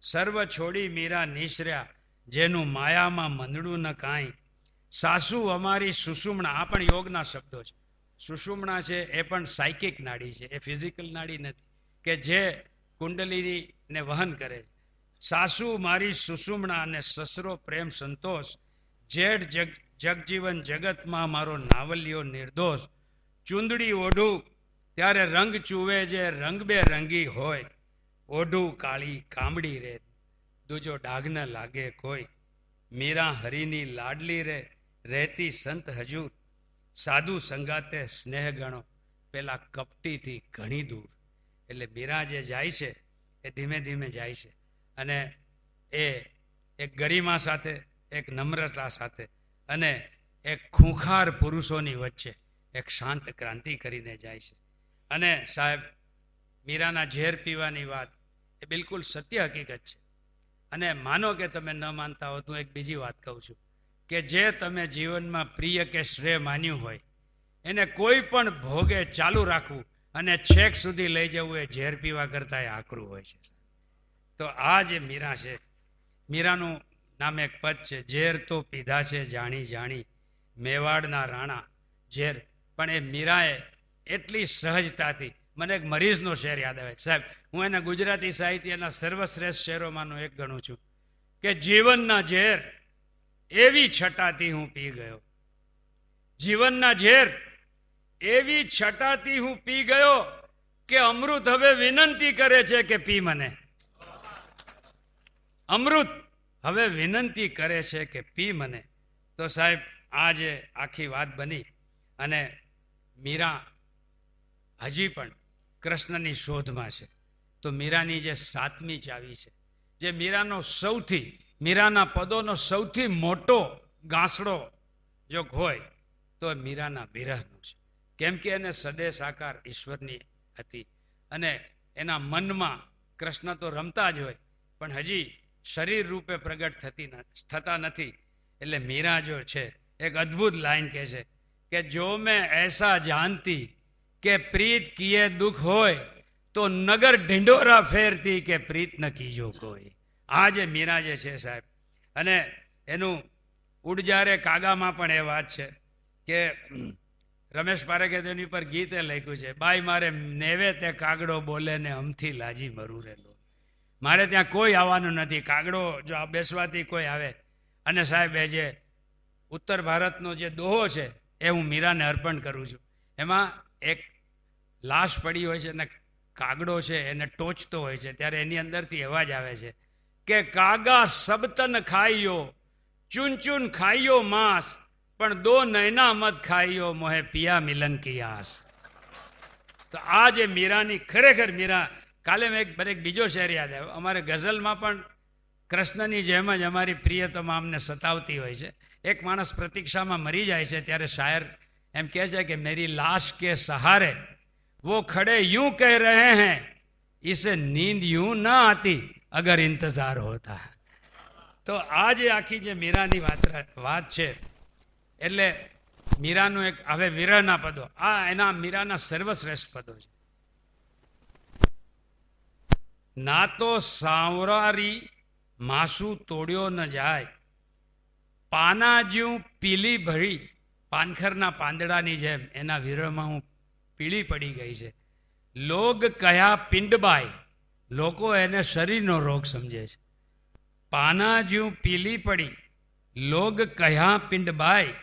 સર્વ છોડી મીરા નિશ્ર્યા, જેનું માયામાં મંદડું ન કાંઈ. સાસુ અમારી સુષુમ્ણા, આ પણ યોગના શબ્દો છે. સુષુમ્ણા છે એ પણ સાયકિક નાડી છે, એ ફિઝિકલ નાડી નથી કે જે કુંડલીને વહન કરે. સાસુ મારી સુષુમ્ણા અને સસરો પ્રેમ સંતોષ, જેઠ જગજીવન જગતમાં મારો નાવલિયો નિર્દોષ. ચૂંદડી ઓઢું ત્યારે રંગ ચૂવે જે રંગબેરંગી હોય, ઓઢું કાળી કામડી રે, દૂજો ડાઘ ન લાગે કોઈ. મીરા હરિની લાડલી રે, રહેતી સંત હજૂર, સાધુ સંગાતે સ્નેહ ગણો, પેલા કપટીથી ઘણી દૂર. એટલે મીરા જે જાય છે એ ધીમે ધીમે જાય છે, અને એ એક ગરિમા સાથે, એક નમ્રતા સાથે, અને એક ખૂંખાર પુરુષોની વચ્ચે એક શાંત ક્રાંતિ કરીને જાય છે. અને સાહેબ, મીરાના ઝેર પીવાની વાત એ બિલકુલ સત્ય હકીકત છે. અને માનો કે તમે ન માનતા હો તો એક બીજી વાત કહું છું કે જે તમે જીવનમાં પ્રિય કે શ્રેય માન્યું હોય એને કોઈ પણ ભોગે ચાલુ રાખવું અને છેક સુધી લઈ જવું એ ઝેર પીવા કરતાં એ આકરું હોય છે. તો આ જે મીરા છે, મીરાનું નામ એક પદ છે, ઝેર તો પીધા છે જાણી જાણી મેવાડના રાણા ઝેર. પણ એ મીરાએ એટલી સહજતાથી, મને એક મરીઝનો શેર યાદ આવે સાહેબ, હું એને ગુજરાતી સાહિત્યના સર્વશ્રેષ્ઠ શેરોમાંનો એક ગણું છું કે જીવનના ઝેર એવી છટાથી હું પી ગયો, જીવનના ઝેર એવી છટાથી હું પી ગયો કે અમૃત હવે વિનંતી કરે છે કે પી મને. અમૃત હવે વિનંતી કરે છે કે પી મને. તો સાહેબ, આ જે આખી વાત બની અને મીરા હજી પણ કૃષ્ણની શોધમાં છે. તો મીરાની જે સાતમી ચાવી છે, જે મીરાના પદોનો સૌથી મોટો ગાંસડો જો હોય તો મીરાના વિરહનો છે. કેમ કે એને સદે સાકાર ઈશ્વરની હતી અને એના મનમાં કૃષ્ણ તો રમતા જ હોય પણ હજી શરીર રૂપે પ્રગટ થતા નથી. એટલે મીરા જો છે એક અદ્ભુત લાઈન કહે છે કે જો મેં એસા જાનતી કે પ્રીત કિયે દુઃખ હોય તો નગર ઢિંઢોરા ફેરતી કે પ્રીત ન કીજો કોઈ. આ જે મીરા જે છે સાહેબ, અને એનું ઉડજારે કાગામાં પણ એ વાત છે કે રમેશ પારેખે તેની ઉપર ગીતે લખ્યું છે, બાઈ મારે નેવે તે કાગડો બોલે ને અમથી લાજી મરું રેલો. મારે ત્યાં કોઈ આવવાનું નથી, કાગડો જો આ બેસવાથી કોઈ આવે. અને સાહેબ, એ જે ઉત્તર ભારતનો જે દોહો છે એ હું મીરાને અર્પણ કરું છું. એમાં એક લાશ પડી હોય છે અને કાગડો છે એને ટોચતો હોય છે, ત્યારે એની અંદરથી અવાજ આવે છે કે કાગા સબતન ખાઈયો, ચૂન ચૂન ખાઈયો માંસ, પણ દો નૈના મત ખાઈયો, મોહે પિયા મિલન કી આસ. તો આ જે મીરાની ખરેખર મીરા, કાલે મેં એક બીજો શેર યાદ આવ્યો. અમારે ગઝલમાં પણ કૃષ્ણની જેમ જ અમારી પ્રિયતમા અમને સતાવતી હોય છે. એક માણસ પ્રતીક્ષામાં મરી જાય છે ત્યારે શાયર એમ કહે છે કે મેરી લાશ કે સહારે वो खड़े यूं कह रहे हैं इसे नींद यूं न आती अगर इंतजार होता. તો આ જે આખી જે મીરાની વાત છે, એટલે મીરાનું એક હવે વિરહના પદો, આ એના મીરાના સર્વશ્રેષ્ઠ પદો છે. ના તો સાવરારી માસુ તોડ્યો ન જાય, પાના જ્યું પીલી ભરી, પાનખરના પાંદડાની જેમ એના વિરહમાં હું પીળી પડી ગઈ છે. લોગ કયા પિંડબાઈ, લોકો એને શરીરનો રોગ સમજે છે. પાના જ્યું પીલી પડી, લોગ કયા પિંડબાઈ,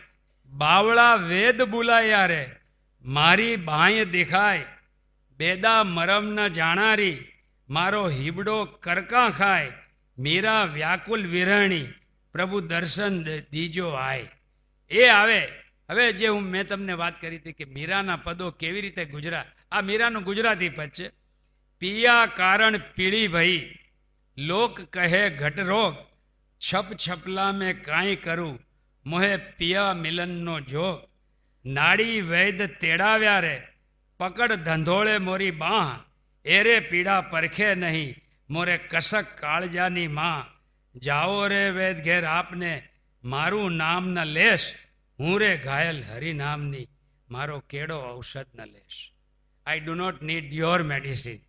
બાવળા વેદ બુલાયા રે, મારી બાય દેખાય, બેદા મરમ ન જાણારી, મારો હીબડો કરકા ખાય, મીરા વ્યાકુલ વિરહણી, પ્રભુ દર્શન દીજો આય. એ આવે. હવે જે મેં તમને વાત કરી હતી કે મીરાના પદો કેવી રીતે આ મીરાનું ગુજરાતી પદ છે. પિયા કારણ પીળી ભઈ, લોક કહે ઘટ રોગ, છપ છપલા મેં કાંઈ કરું, મોહે પિયા મિલનનો જોગ, નાડી વૈદ તેડાવ્યા રે, પકડ ધંધોળે મોરી બાહ, એરે પીડા પરખે નહીં, મોરે કસક કાળજાની માં, જાઓ રે વૈદ ઘેર આપને, મારું નામ ન લેશ, હું રે ઘાયલ હરિનામની, મારો કેડો ઔષધ ન લેશ. I do not need your medicine.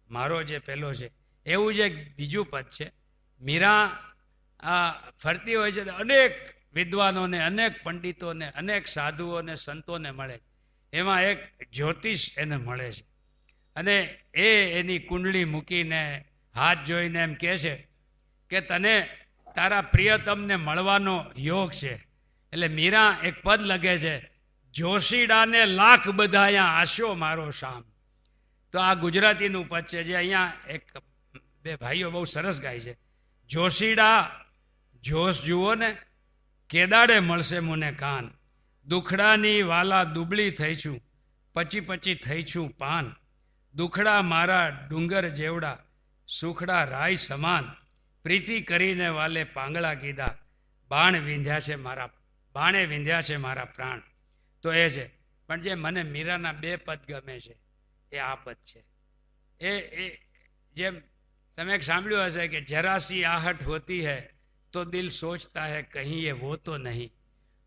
મારો જે પેલો છે એવું જ એક બીજું પદ છે. મીરા ફરતી હોય છે, અનેક વિદ્વાનોને, અનેક પંડિતોને, અનેક સાધુઓને, સંતોને મળે. એમાં એક જ્યોતિષ એને મળે છે અને એ એની કુંડળી મૂકીને હાથ જોઈને એમ કહે છે કે તને તારા પ્રિયતમને મળવાનો યોગ છે. એટલે મીરા એક પદ લખે છે, જોશીડાને લાખ બધાયા આશો મારો શામ. તો આ ગુજરાતીનું પદ છે જે અહીંયા એક બે ભાઈઓ બહુ સરસ ગાય છે. જોશીડા જોશ જુઓ ને, કેદાડે મળશે મને કાન, દુખડાની વાલા દુબળી થઈ છું, પચી પચી થઈ છું પાન, દુખડા મારા ડુંગર જેવડા, સુખડા રાય સમાન, પ્રીતિ કરીને વાલે પાંગળા કીધા, બાણે વિંધ્યા છે મારા પ્રાણ. તો એ છે. પણ પણ જે મને મીરાના 2 પદ ગમે છે એ આ પદ છે. એ જેમ તમે એક સાંભળ્યું હશે કે જરાસી આહટ હોતી હૈ તો દિલ સોચતા હૈ કहीं એ વો તો નહીં.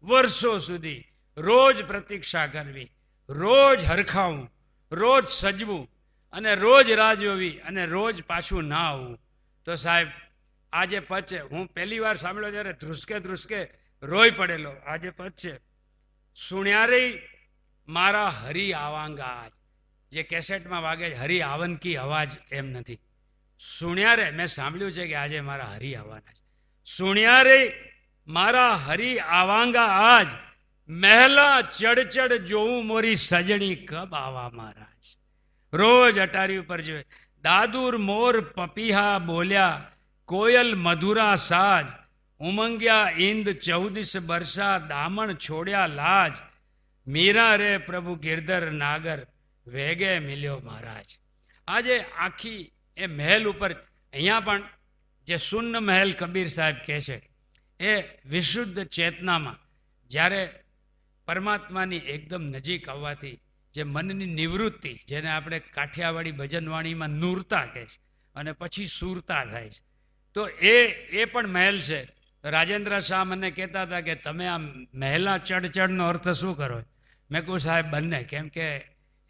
વર્ષો સુધી રોજ પ્રતીક્ષા કરવી, રોજ હરખાવું, રોજ સજવું અને રોજ રાહ જોવી અને રોજ પાછું ના આવવું. તો સાહેબ આ જે પદ છે, હું પહેલી વાર સાંભળ્યો ત્યારે ધ્રુસકે ધ્રુસકે રોઈ પડેલો. આ જે પદ છે, સુણ્યારી મારા હરી આવાંગા આજ, જે કેસેટમાં વાગે હરી આવન કી અવાજ એમ નથી. સુણ્યારે મેં સાંભળ્યું છે કે આજે મારા હરી આવવાના છે. સુણ્યારે મારા હરી આવાંગા આજ, મહેલા ચડ ચડ જોઉં મોરી સજણી કબ આવા મહારાજ. રોજ અટારી ઉપર જોઈએ. દાદુર મોર પપીહા બોલ્યા, કોયલ મધુરા સાજ, ઉમંગ્યા ઇંદ 14 બરસા, દામણ છોડ્યા લાજ, મીરા રે પ્રભુ ગિરધર નાગર, વેગે મિલ્યો મહારાજ. આજે આખી એ મહેલ ઉપર અહીંયા પણ જે શૂન્ય મહેલ કબીર સાહેબ કહે છે, એ વિશુદ્ધ ચેતનામાં જ્યારે પરમાત્માની એકદમ નજીક આવવાથી જે મનની નિવૃત્તિ, જેને આપણે કાઠિયાવાડી ભજનવાણીમાં નૂરતા કહે છે, અને પછી સુરતા થાય છે, તો એ પણ મહેલ છે. રાજેન્દ્ર શાહ મને કહેતા હતા કે તમે આ મહેલા ચડચડનો અર્થ શું કરો? મેં કહું સાહેબ બંને, કેમ કે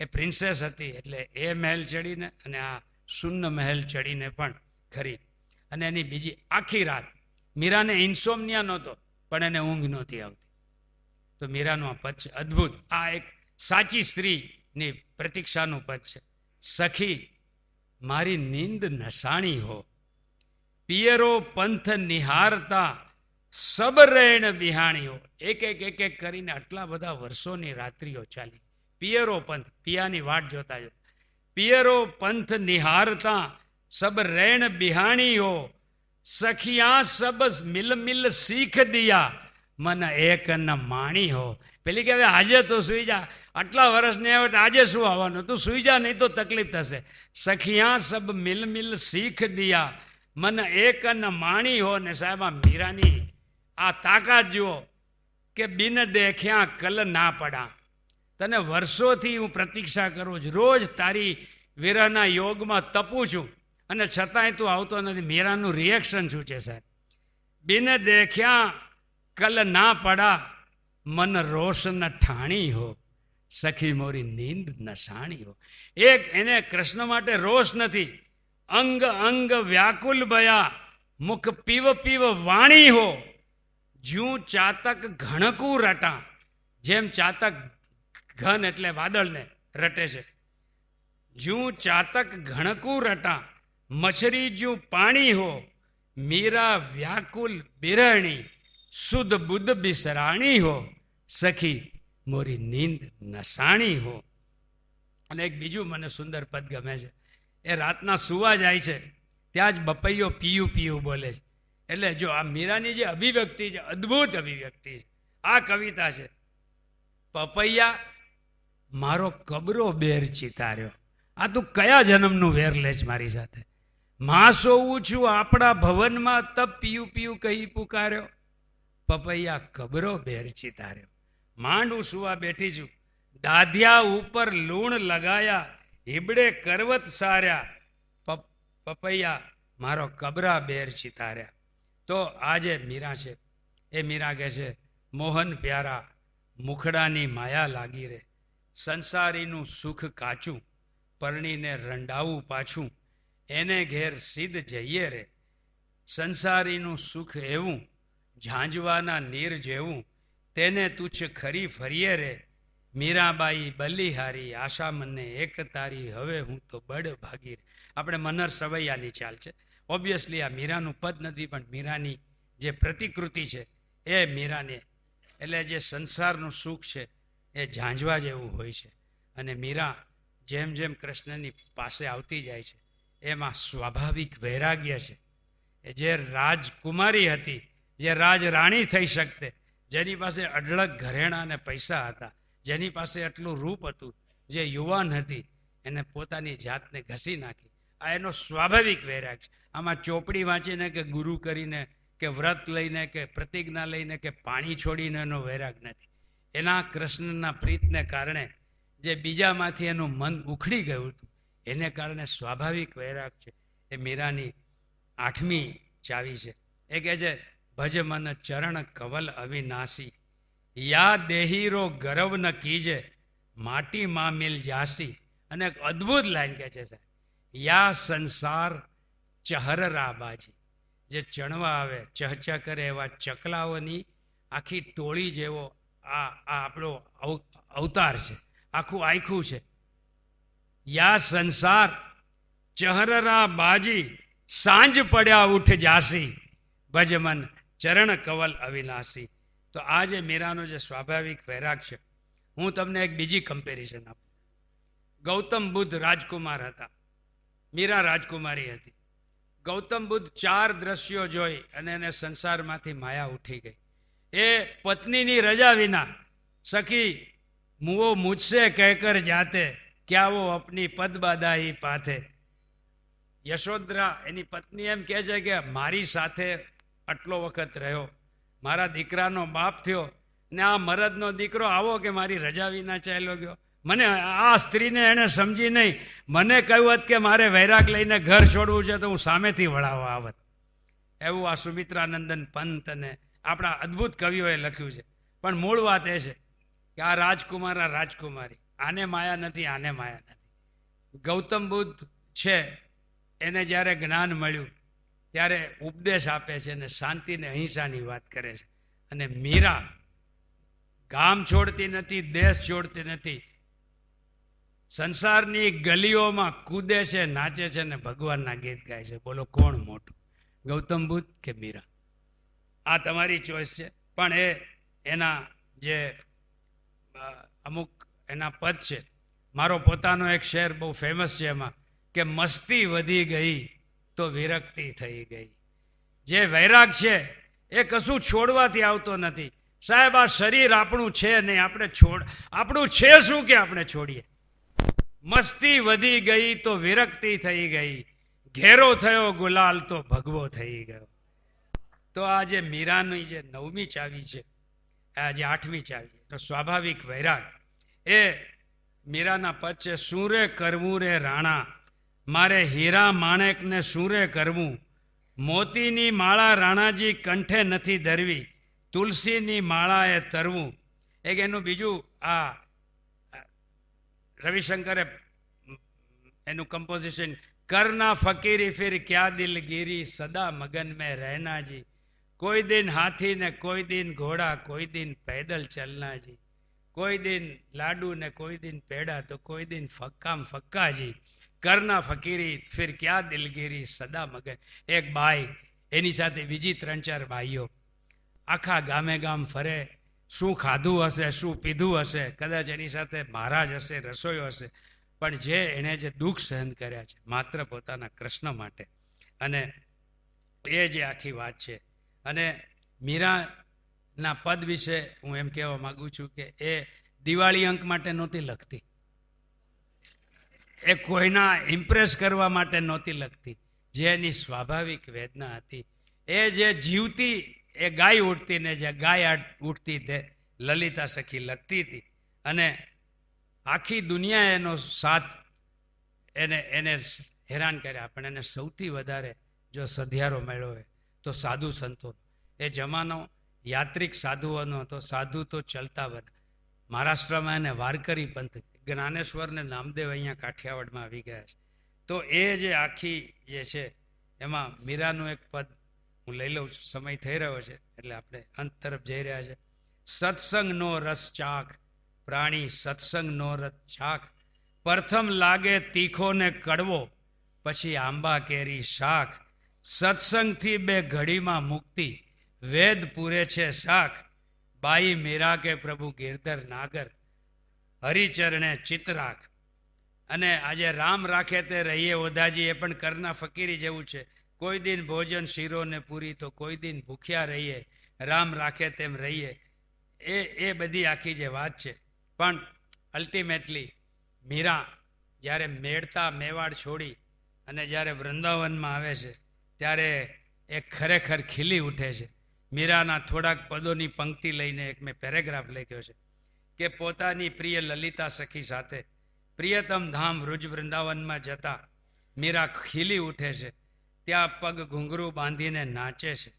એ પ્રિન્સેસ હતી એટલે એ મહેલ ચડીને અને આ શૂન્ય મહેલ ચડીને પણ ખરી. અને એની બીજી આખી રાત મીરાને ઇન્સોમનિયા નહોતો, પણ એને ઊંઘ નહોતી આવતી. તો મીરાનું આ પદ છે અદ્ભુત. આ એક સાચી સ્ત્રીની પ્રતીક્ષાનું પદ છે. સખી મારી નીંદ નસાણી હો, પિયરો પંથ નિહારતા સબ રેણ બિહાણી હો. એક એક કરીને આટલા બધા વર્ષોની રાત્રિઓ ચાલી. પિયરો પંથ, પિયાની વાટ જોતા જોતા. પિયરો પંથ નિહારતા સબ રેણ બિહાણી હો, સખિયા સબ મિલ મિલ શીખ દિયા, મન એક ન માણી હો. પેલી કે હવે આજે તો સુઈ જા, આટલા વર્ષ નહીં આવે તો આજે શું આવવાનું, તું સુઈ જા નહીં તો તકલીફ થશે. સખિયા સબ મિલ મિલ શીખ દિયા, મન એક ન માણી હો. ને સાહેબ આ મીરાની આ તાકાત જુઓ કે બિન દેખ્યા કલ ના પડા. તને વર્ષોથી હું પ્રતીક્ષા કરું છું, રોજ તારી વિરહના યોગમાં તપું છું, અને છતાંય તું આવતો નથી. મીરાનું રિએક્શન શું છે સાહેબ? બિન દેખ્યા કલ ના પડા, મન રોશન ઠાણી હો, સખી મોરી નીંદ નસાણી હો. એક એને કૃષ્ણ માટે રોષ નથી. અંગ અંગ વ્યાકુલ ભયા, મુખ પીવ પીવ વાણી હો, જ્યું ચાતક ઘણકું રટા. જેમ ચાતક ઘન એટલે વાદળને રટે છે, જ્યું ચાતક ઘણકું રટા, મછરી જ્યું પાણી હો, મીરા વ્યાકુલ બિરહણી, સુધ બુદ્ધ બિસરાણી હો, સખી મોરી નીંદ નસાણી હો. અને એક બીજું મને સુંદર પદ ગમે છે. એ રાતના સુવા જાય છે ત્યાં જ બપૈયો પીયું પીયું બોલે છે. એટલે જો આ મીરાની જે અભિવ્યક્તિ છે, અદ્ભુત અભિવ્યક્તિ છે. આ કવિતા છે, પપૈયા મારો કબરો બેર ચિતાર્યો. આ તું કયા જન્મનું વેર લે છે મારી સાથે? માં સોવું છું આપણા ભવનમાં, તબ પીયું પીયું કહી પુકાર્યો, પપૈયા કબરો બેર ચિતાર્યો. માંડ હું સુવા બેઠી છું, દાધિયા ઉપર લૂણ લગાયા, હિબડે કરવત સાર્યા, પપૈયા મારો કબરા બેર ચિતાર્યા. તો આ જે મીરા છે, એ મીરા કહે છે, મોહન પ્યારા મુખડાની માયા લાગી રે, સંસારીનું સુખ કાચું, પરણીને રંડાવું પાછું, એને ઘેર સીધ જઈએ રે, સંસારીનું સુખ એવું, ઝાંઝવાના નીર જેવું, તેને તુચ્છ ખરી ફરીએ રે, મીરાબાઈ બલિહારી, આશા મને એક તારી, હવે હું તો બડ ભાગી રે. આપણે મનહર સવૈયાની ચાલ છે. ઓબ્વિયસલી આ મીરાનું પદ નથી, પણ મીરાની જે પ્રતિકૃતિ છે એ મીરાને, એટલે જે સંસારનું સુખ છે એ ઝાંઝવા જેવું હોય છે. અને મીરા જેમ જેમ કૃષ્ણની પાસે આવતી જાય છે એમાં સ્વાભાવિક વૈરાગ્ય છે. એ જે રાજકુમારી હતી, જે રાજ રાણી થઈ શકતે, જેની પાસે અઢળક ઘરેણાં અને પૈસા હતા, જેની પાસે આટલું રૂપ હતું, જે યુવાન હતી, એને પોતાની જાતને ઘસી નાખી. આ એનો સ્વાભાવિક વૈરાગ છે. આમાં ચોપડી વાંચીને કે ગુરુ કરીને કે વ્રત લઈને કે પ્રતિજ્ઞા લઈને કે પાણી છોડીને એનો વૈરાગ નથી. એના કૃષ્ણના પ્રીતને કારણે જે બીજામાંથી એનું મન ઉખડી ગયું હતું એને કારણે સ્વાભાવિક વૈરાગ છે. એ મીરાની 8મી ચાવી છે. એ કહે છે ભજ મન ચરણ કવલ અવિનાશી, યા દેહીરો ગરવ ન કીજે, માટી માં મિલ જાસી. અને એક અદ્ભુત લાઈન કહે છે સાહેબ, યા સંસાર ચહરરા બાજી. જે ચણવા આવે ચહચહ કરે એવા ચકલાઓની આખી ટોળી જેવો આ આપણો અવતાર છે, આખું આખું છે. યા સંસાર ચહરરા બાજી, સાંજ પડ્યા ઉઠ જાસી, ભજમન ચરણ કવલ અવિનાશી. તો આ જે મીરાનો જે સ્વાભાવિક વૈરાગ છે, હું તમને એક બીજી કમ્પેરિઝન આપું. ગૌતમ બુદ્ધ રાજકુમાર હતા, મીરા રાજકુમારી હતી. ગૌતમ બુદ્ધ 4 દ્રશ્યો જોઈ અને એને સંસારમાંથી માયા ઉઠી ગઈ. એ પત્નીની રજા વિના સખી મુઓ મુझसे કહેકર જાતે, ક્યા વો અપની પદ બાધાઈ પાથે. યશોદરા એની પત્ની એમ કહે છે કે મારી સાથે આટલો વખત રહ્યો, મારા દીકરાનો બાપ થયો, ને આ મરદનો દીકરો આવો કે મારી રજા વિના ચાલ્યો ગયો. મને આ સ્ત્રીને એણે સમજી નહીં. મને કહ્યું હોત કે મારે વૈરાગ લઈને ઘર છોડવું છે તો હું સામેથી વળાવવા આવત. એવું આ સુમિત્રાનંદન પંત અને આપણા અદ્ભુત કવિઓએ લખ્યું છે. પણ મૂળ વાત એ છે કે આ રાજકુમાર આ રાજકુમારી, આને માયા નથી, આને માયા નથી. ગૌતમ બુદ્ધ છે એને જ્યારે જ્ઞાન મળ્યું ત્યારે ઉપદેશ આપે છે અને શાંતિ ને અહિંસાની વાત કરે છે. અને મીરા ગામ છોડતી નથી, દેશ છોડતી નથી, સંસારની ગલીઓમાં કૂદે છે, નાચે છે ને ભગવાનના ગીત ગાય છે. બોલો કોણ મોટું, ગૌતમ બુદ્ધ કે મીરા? આ તમારી ચોઈસ છે. પણ એના જે અમુક એના પદ છે, મારો પોતાનો એક શેર બહુ ફેમસ છે એમાં કે મસ્તી વધી ગઈ તો વિરક્તિ થઈ ગઈ. જે વૈરાગ છે એ કશું છોડવાથી આવતો નથી. સાહેબ આ શરીર આપણું છે નહીં, આપણું છે શું કે આપણે છોડીએ? મસ્તી વધી ગઈ તો વિરક્તિ થઈ ગઈ, ઘેરો થયો ગુલાલ તો ભગવો થઈ ગયો. તો આ જે મીરાની જે 9મી ચાવી છે, આ જે 8મી ચાવી, તો સ્વાભાવિક વૈરાગ એ મીરાના પદ છે. શું રે કરવું રે રાણા, મારે હીરા માણેકને શું રે કરવું, મોતીની માળા રાણાજી કંઠે નથી ધરવી, તુલસીની માળા એ તરવું. એક એનું બીજું આ રવિશંકરે એનું કમ્પોઝિશન, કરના ફકીરી ફિર ક્યા દિલગીરી, સદા મગન મેં રહેના જી, કોઈ દિન હાથી ને કોઈ દિન ઘોડા, કોઈ દિન પૈદલ ચલના જી, કોઈ દિન લાડુ ને કોઈ દિન પેડા, તો કોઈ દિન ફક્કામ ફક્કા જી, કરના ફકીરી ફિર ક્યા દિલગીરી, સદા મગન. એક બાઈ એની સાથે બીજી 3-4 બાઈઓ આખા ગામે ગામ ફરે. શું ખાધું હશે, શું પીધું હશે, કદાચ એની સાથે મહારાજ હશે, રસોઈયો હશે, પણ જે એણે જે દુઃખ સહન કર્યા છે માત્ર પોતાના કૃષ્ણ માટે, અને એ જે આખી વાત છે. અને મીરાના પદ વિશે હું એમ કહેવા માગું છું કે એ દિવાળી અંક માટે નહોતી લખતી, એ કોઈના ઇમ્પ્રેસ કરવા માટે નહોતી લખતી. જે એની સ્વાભાવિક વેદના હતી, એ જે જીવતી એ ગાય ઉઠતી ને જે ગાય ઉઠતી તે લલિતા સખી લખતી હતી. અને આખી દુનિયા એનો સાથ એને હેરાન કર્યા, પણ એને સૌથી વધારે જો સધિયારો મળ્યો હોય તો સાધુ સંતો. એ જમાનો યાત્રિક સાધુઓનો હતો, સાધુ તો ચલતા બના. મહારાષ્ટ્રમાં એને વારકરી પંથ, જ્ઞાનેશ્વર ને નામદેવ અહીંયા કાઠિયાવાડમાં આવી ગયા છે. તો એ જે આખી જે છે એમાં મીરાનું એક પદ હું લઈ લઉં છું, સમય થઈ રહ્યો છે એટલે આપણે અંત તરફ જઈ રહ્યા છે. સત્સંગનો રસ ચાખ, પ્રાણી સત્સંગનો રસ ચાખ, પ્રથમ લાગે તીખો ને કડવો, પછી આંબા કેરી શાખ, સત્સંગથી 2 ઘડીમાં મુક્તિ, વેદ પૂરે છે શાખ, બાઈ મીરા કે પ્રભુ ગિરધર નાગર, હરિચરણે ચિત્ત રાખ. અને આજે રામ રાખે તે રહીએ ઓધાજી, એ પણ કરના ફકીરી જેવું છે. કોઈ દિન ભોજન શીરો ને પૂરી, તો કોઈ દિન ભૂખ્યા રહીએ, રામ રાખે તેમ રહીએ. એ બધી આખી જે વાત છે. પણ અલ્ટિમેટલી મીરા જ્યારે મેળતા મેવાડ છોડી અને જ્યારે વૃંદાવનમાં આવે છે ત્યારે એ ખરેખર ખીલી ઉઠે છે. મીરાના થોડાક પદોની પંક્તિ લઈને એક મેં પેરેગ્રાફ લખ્યો છે કે પોતાની પ્રિય લલિતા સખી સાથે પ્રિયતમ ધામ વૃજ વૃંદાવનમાં જતા મીરા ખીલી ઉઠે છે. ત્યાં પગ ઘૂંઘરું બાંધીને નાચે છે,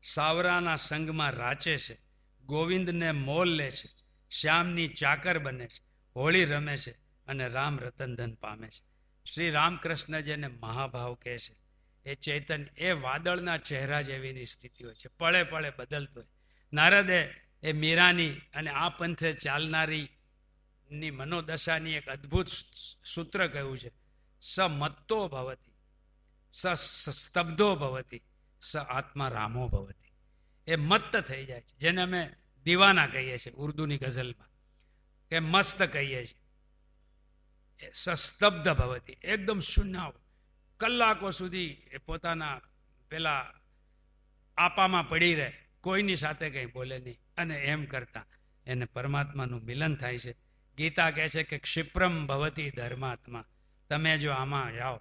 સાવરાના સંગમાં રાચે છે, ગોવિંદને મોલ લે છે, શ્યામની ચાકર બને છે, હોળી રમે છે અને રામ રતનધન પામે છે. શ્રી રામકૃષ્ણ જેને મહાભાવ કહે છે, એ ચૈતન્ય, એ વાદળના ચહેરા જેવીની સ્થિતિ હોય છે, પળે પળે બદલતો હોય. નારદે એ મીરાની અને આ પંથે ચાલનારીની મનોદશાની એક અદ્ભુત સૂત્ર કહ્યું છે, સ મત્તો ભવતી, સ સ્તબ્ધો ભવતી, સ આત્મા રામો ભવતી. એ મત્ત થઈ જાય છે, જેને અમે દીવાના કહીએ છીએ ઉર્દુની ગઝલમાં, કે મસ્ત કહીએ છીએ. સ્તબ્ધ ભવતી, એકદમ શૂન્ય, કલાકો સુધી એ પોતાના પેલા આપામાં પડી રહે, કોઈની સાથે કંઈ બોલે નહીં, અને એમ કરતા એને પરમાત્માનું મિલન થાય છે. ગીતા કહે છે કે ક્ષિપ્રમ ભવતી ધર્માત્મા, તમે જો આમાં જાઓ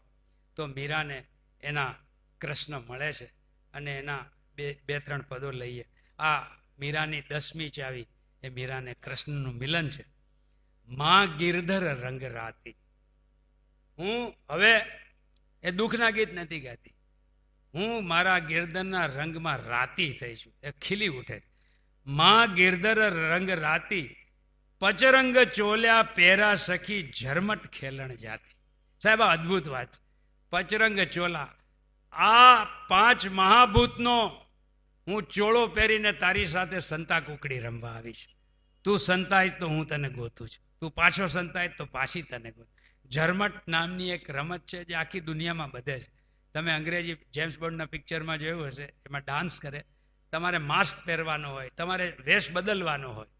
તો મીરાને એના કૃષ્ણ મળે છે. અને એના બે ત્રણ પદો લઈએ. આ મીરાની 10મી ચાવી, એ મીરાને કૃષ્ણનું મિલન છે. માં ગિરધર રંગ રાતી. હું હવે એ દુઃખના ગીત નથી ગાતી, હું મારા ગિરધરના રંગમાં રાતી થઈ છું, એ ખીલી ઉઠે. માં ગિરધર રંગ રાતી, પચરંગ ચોલ્યા પેરા સખી ઝરમટ ખેલણ જાતી. સાહેબ આ અદ્ભુત વાત છે. પચરંગ ચોલા, આ 5 મહાભૂતનો હું ચોળો પહેરીને તારી સાથે સંતા કુકડી રમવા આવી છે. તું સંતાય તો હું તને ગોતું છું, તું પાછો સંતાય તો પાછી તને ગોતું. ઝરમટ નામની એક રમત છે જે આખી દુનિયામાં બધે છે. તમે અંગ્રેજી જેમ્સ બોન્ડના પિક્ચરમાં જોયું હશે, એમાં ડાન્સ કરે. તમારે માસ્ક પહેરવાનો હોય, તમારે વેશ બદલવાનો હોય,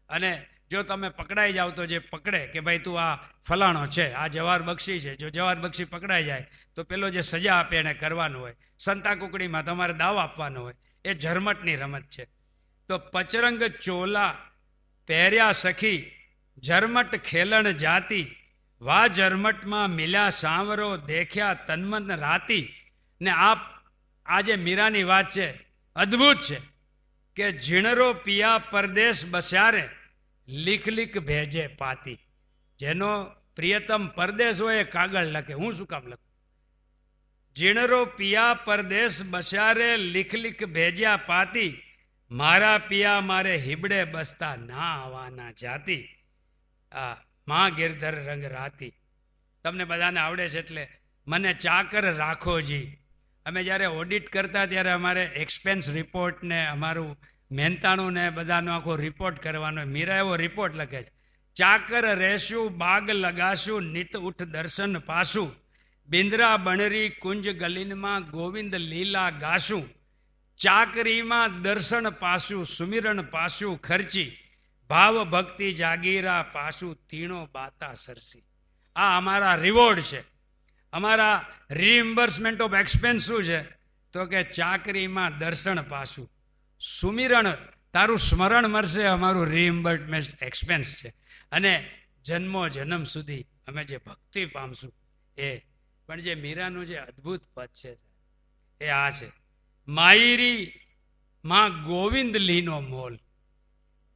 અને જો તમે પકડાઈ જાઓ તો જે પકડે કે ભાઈ તું આ ફલાણો છે, આ જવાહર બક્ષી છે, જો જવાહર બક્ષી પકડાઈ જાય તો પેલો જે સજા આપે એને કરવાનું હોય. સંતા કુકડીમાં તમારે દાવ આપવાનો હોય. એ ઝરમટની રમત છે. તો પચરંગ ચોલા પહેર્યા સખી ઝરમટ ખેલણ જાતી, વા ઝરમટમાં મિલ્યા સાંવરો દેખ્યા તન્મન રાતી. ને આ જે મીરાની વાત છે અદ્ભુત છે, કે ઝીણરો પિયા પરદેશ બસ્યારે લીખ લીખ ભેજે પાતી. જેનો પ્રિયતમ પરદેશ હોય એ કાગળ લખે, હું શું કામ લખું? ઝીણરો પિયા પરદેશ બસ્યારે લીખ લીખ ભેજ્યા પાતી, મારા પિયા મારે હિબડે બસતા ના આવવાના જાતી. આ માં ગિરધર રંગ રાતી તમને બધાને આવડે છે, એટલે મને ચાકર રાખોજી. અમે જ્યારે ઓડિટ કરતા ત્યારે અમારે એક્સપેન્સ રિપોર્ટ ને અમારું મહેનતાણું ને બધાનો આખો રિપોર્ટ કરવાનો. મીરા એવો રિપોર્ટ લખે છે, ચાકર રહેશું બાગ લગાશું નિત ઉઠ દર્શન પાશું, બિંદ્રા બણરી કુંજ ગલીનમાં ગોવિંદ લીલા ગાશું, ચાકરીમાં દર્શન પાશું સુમિરણ પાશું ખર્ચી, ભાવ ભક્તિ જાગીરા પાશું તીણો બાતા સરસી. આ અમારા રિવોર્ડ છે. અમારા રિઇમ્બર્સમેન્ટ ઓફ એક્સપેન્સ શું છે? તો કે ચાકરીમાં દર્શન પાશું, સુમિરણ તારું સ્મરણ મળશે, અમારું રિઇમ્બર્સમેન્ટ એક્સપેન્સ છે. અને જન્મો જન્મ સુધી અમે જે ભક્તિ પામશું એ. પણ જે મીરાનું જે અદ્ભુત પદ છે એ આ છે, માયરી માં ગોવિંદ લીનો મોલ.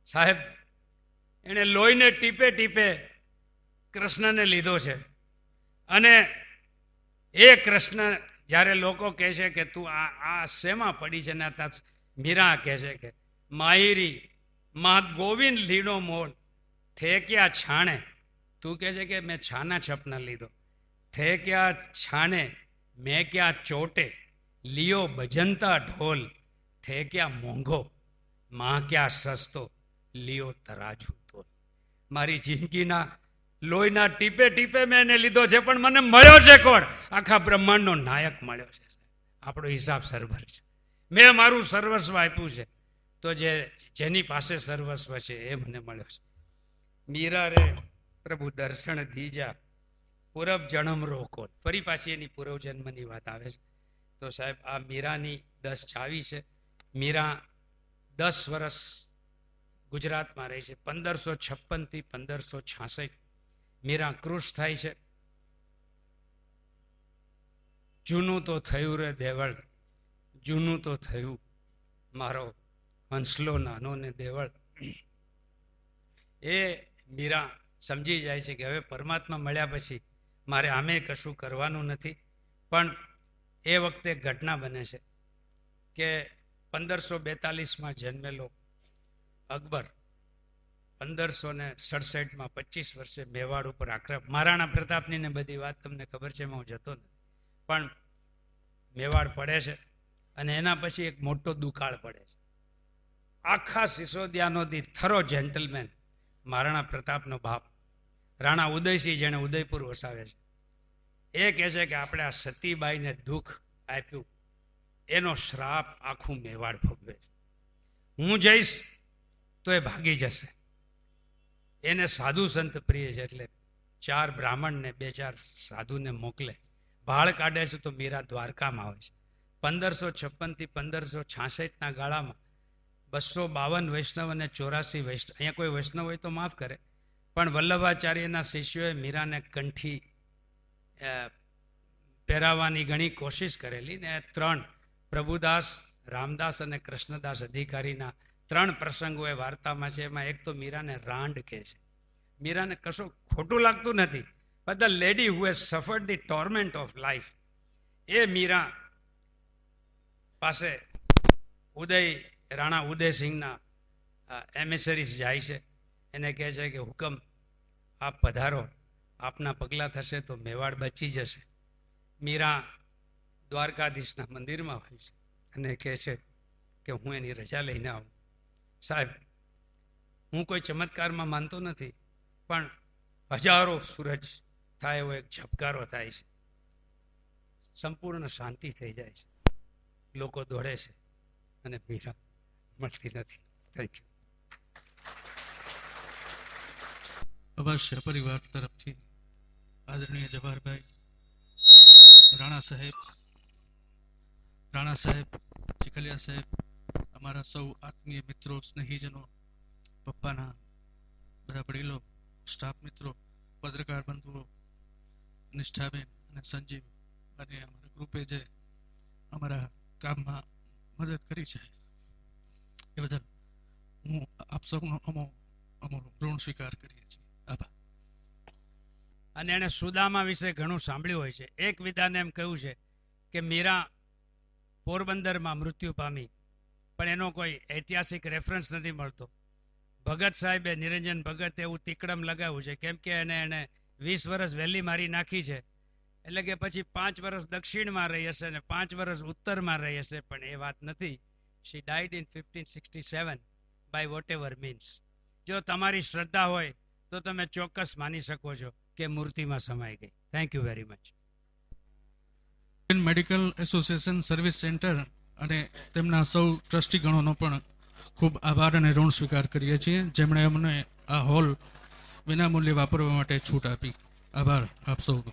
સાહેબ એને લોહીને ટીપે ટીપે કૃષ્ણને લીધો છે. અને એ કૃષ્ણ જ્યારે લોકો કહે છે કે તું આ શેમાં પડી છે, ને મીરા કહે છે કે માયરી માં ગોવિંદ લીનો મોલ, થે ક્યાં છાણે. તું કહે છે કે મેં છાના છપના લીધો. થે ક્યાં છાણે મેં ક્યાં ચોટે, લિયો ભજનતા ઢોલ, થે ક્યાં મોંઘો માં ક્યાં સસ્તો, લિયો તરાજુ તોલ. મારી જિંદગીના લોહીના ટીપે ટીપે મેં એને લીધો છે, પણ મને મળ્યો છે કોણ? આખા બ્રહ્માંડનો નાયક મળ્યો છે. આપણો હિસાબ સરભર છે. મેં મારું સર્વસ્વ આપ્યું છે, તો જેની પાસે સર્વસ્વ છે એ મને મળ્યો છે. મીરા રે પ્રભુ દર્શન દીજા, પૂરબ જન્મ રોકો. ફરી પાછી એની પૂર્વ જન્મની વાત આવે છે. તો સાહેબ આ મીરાની 10 ચાવી છે. મીરા 10 વર્ષ ગુજરાતમાં રહી છે. 1556 થી 1566 મીરા કૃશ થાય છે. જૂનું તો થયું રે દેવળ, જૂનું તો થયું મારો હંસલો નાનો ને દેવળ. એ મીરા સમજી જાય છે કે હવે પરમાત્મા મળ્યા પછી મારે આમે કશું કરવાનું નથી. પણ એ વખતે ઘટના બને છે કે 1542માં જન્મેલો અકબર 1567માં 25 વર્ષે મેવાડ ઉપર આક્રમણ, મહારાણા પ્રતાપની ને બધી વાત તમને ખબર છે, એમાં હું જતો નથી, પણ મેવાડ પડે છે અને એના પછી એક મોટો દુકાળ પડે છે. આખા સિસોદિયાનો દી થરો જેન્ટલમેન મહારાણા પ્રતાપનો બાપ રાણા ઉદયસિંહ, જેણે ઉદયપુર વસાવે છે, એ કહે છે કે આપણે આ સતીબાઈને દુઃખ આપ્યું એનો શ્રાપ આખું મેવાડ ભોગવે છે. હું જઈશ તો એ ભાગી જશે. એને સાધુ સંત પ્રિય છે એટલે 4 બ્રાહ્મણને 2-4 સાધુને મોકલે. ભાળ કાઢે છે તો મીરા દ્વારકામાં આવે છે. 1556 થી 1566ના ગાળામાં 252 વૈષ્ણવ અને 84 વૈષ્ણવ, અહીંયા કોઈ વૈષ્ણવ હોય તો માફ કરે, પણ વલ્લભાચાર્યના શિષ્યોએ મીરાને કંઠી પહેરાવવાની ઘણી કોશિશ કરેલી ને 3 પ્રભુદાસ, રામદાસ અને કૃષ્ણદાસ અધિકારીના 3 પ્રસંગો એ વાર્તામાં છે. એમાં એક તો મીરાને રાંડ કહે છે. મીરાને કશું ખોટું લાગતું નથી, but the lady who has suffered the torment of life, એ મીરા પાસે રાણા ઉદયસિંહના એમિસરીઝ જાય છે. એને કહે છે કે હુકમ આપ પધારો, આપના પગલાં થશે તો મેવાડ બચી જશે. મીરા દ્વારકાધીશના મંદિરમાં હોય છે અને કહે છે કે હું એની રજા લઈને આવું. સાહેબ, હું કોઈ ચમત્કારમાં માનતો નથી, પણ હજારો સૂરજ થાય એવો એક ઝબકારો થાય છે, સંપૂર્ણ શાંતિ થઈ જાય છે, લોકો દોડે છે અને મીરા મળતી નથી. Thank you. અવશ્ય પરિવાર તરફથી આદરણીય જવાહરભાઈ, રાણા સાહેબ, ચીખલિયા સાહેબ, અમારા સૌ આત્મીય મિત્રો, સ્નેહીજનો, પપ્પાના બધા વડીલો, સ્ટાફ મિત્રો, પત્રકાર બંધુઓ, નિષ્ઠાબેન અને સંજીવ અને અમારા ગ્રુપે જે અમારા કામમાં મદદ કરી છે એ બદલ હું આપ સૌનો અમારો ઋણ સ્વીકાર કરીએ છીએ. આભાર. અને એણે સુદામા વિશે ઘણું સાંભળ્યું હોય છે. એક વિધાને એમ કહ્યું છે કે મીરા પોરબંદરમાં મૃત્યુ પામી, પણ એનો કોઈ ઐતિહાસિક રેફરન્સ નથી મળતો. ભગત સાહેબે, નિરંજન ભગતે એવું તીકડમ લગાવ્યું છે, કેમ કે એને 20 વર્ષ વહેલી મારી નાખી છે, એટલે કે પછી 5 વર્ષ દક્ષિણમાં રહી હશે અને 5 વર્ષ ઉત્તરમાં રહી હશે, પણ એ વાત નથી. She died in 1567 by whatever means. જો તમારી શ્રદ્ધા હોય તો તમે ચોક્કસ માની શકો છો કે મૂર્તિમાં સમાઈ ગઈ. Thank you very much. Medical association service centre અને તેમના સૌ ટ્રસ્ટીગણોનો પણ ખૂબ આભાર અને ઋણ સ્વીકાર કરીએ છીએ, જેમણે અમને આ હોલ વિનામૂલ્યે વાપરવા માટે છૂટ આપી. આભાર આપ સૌનો.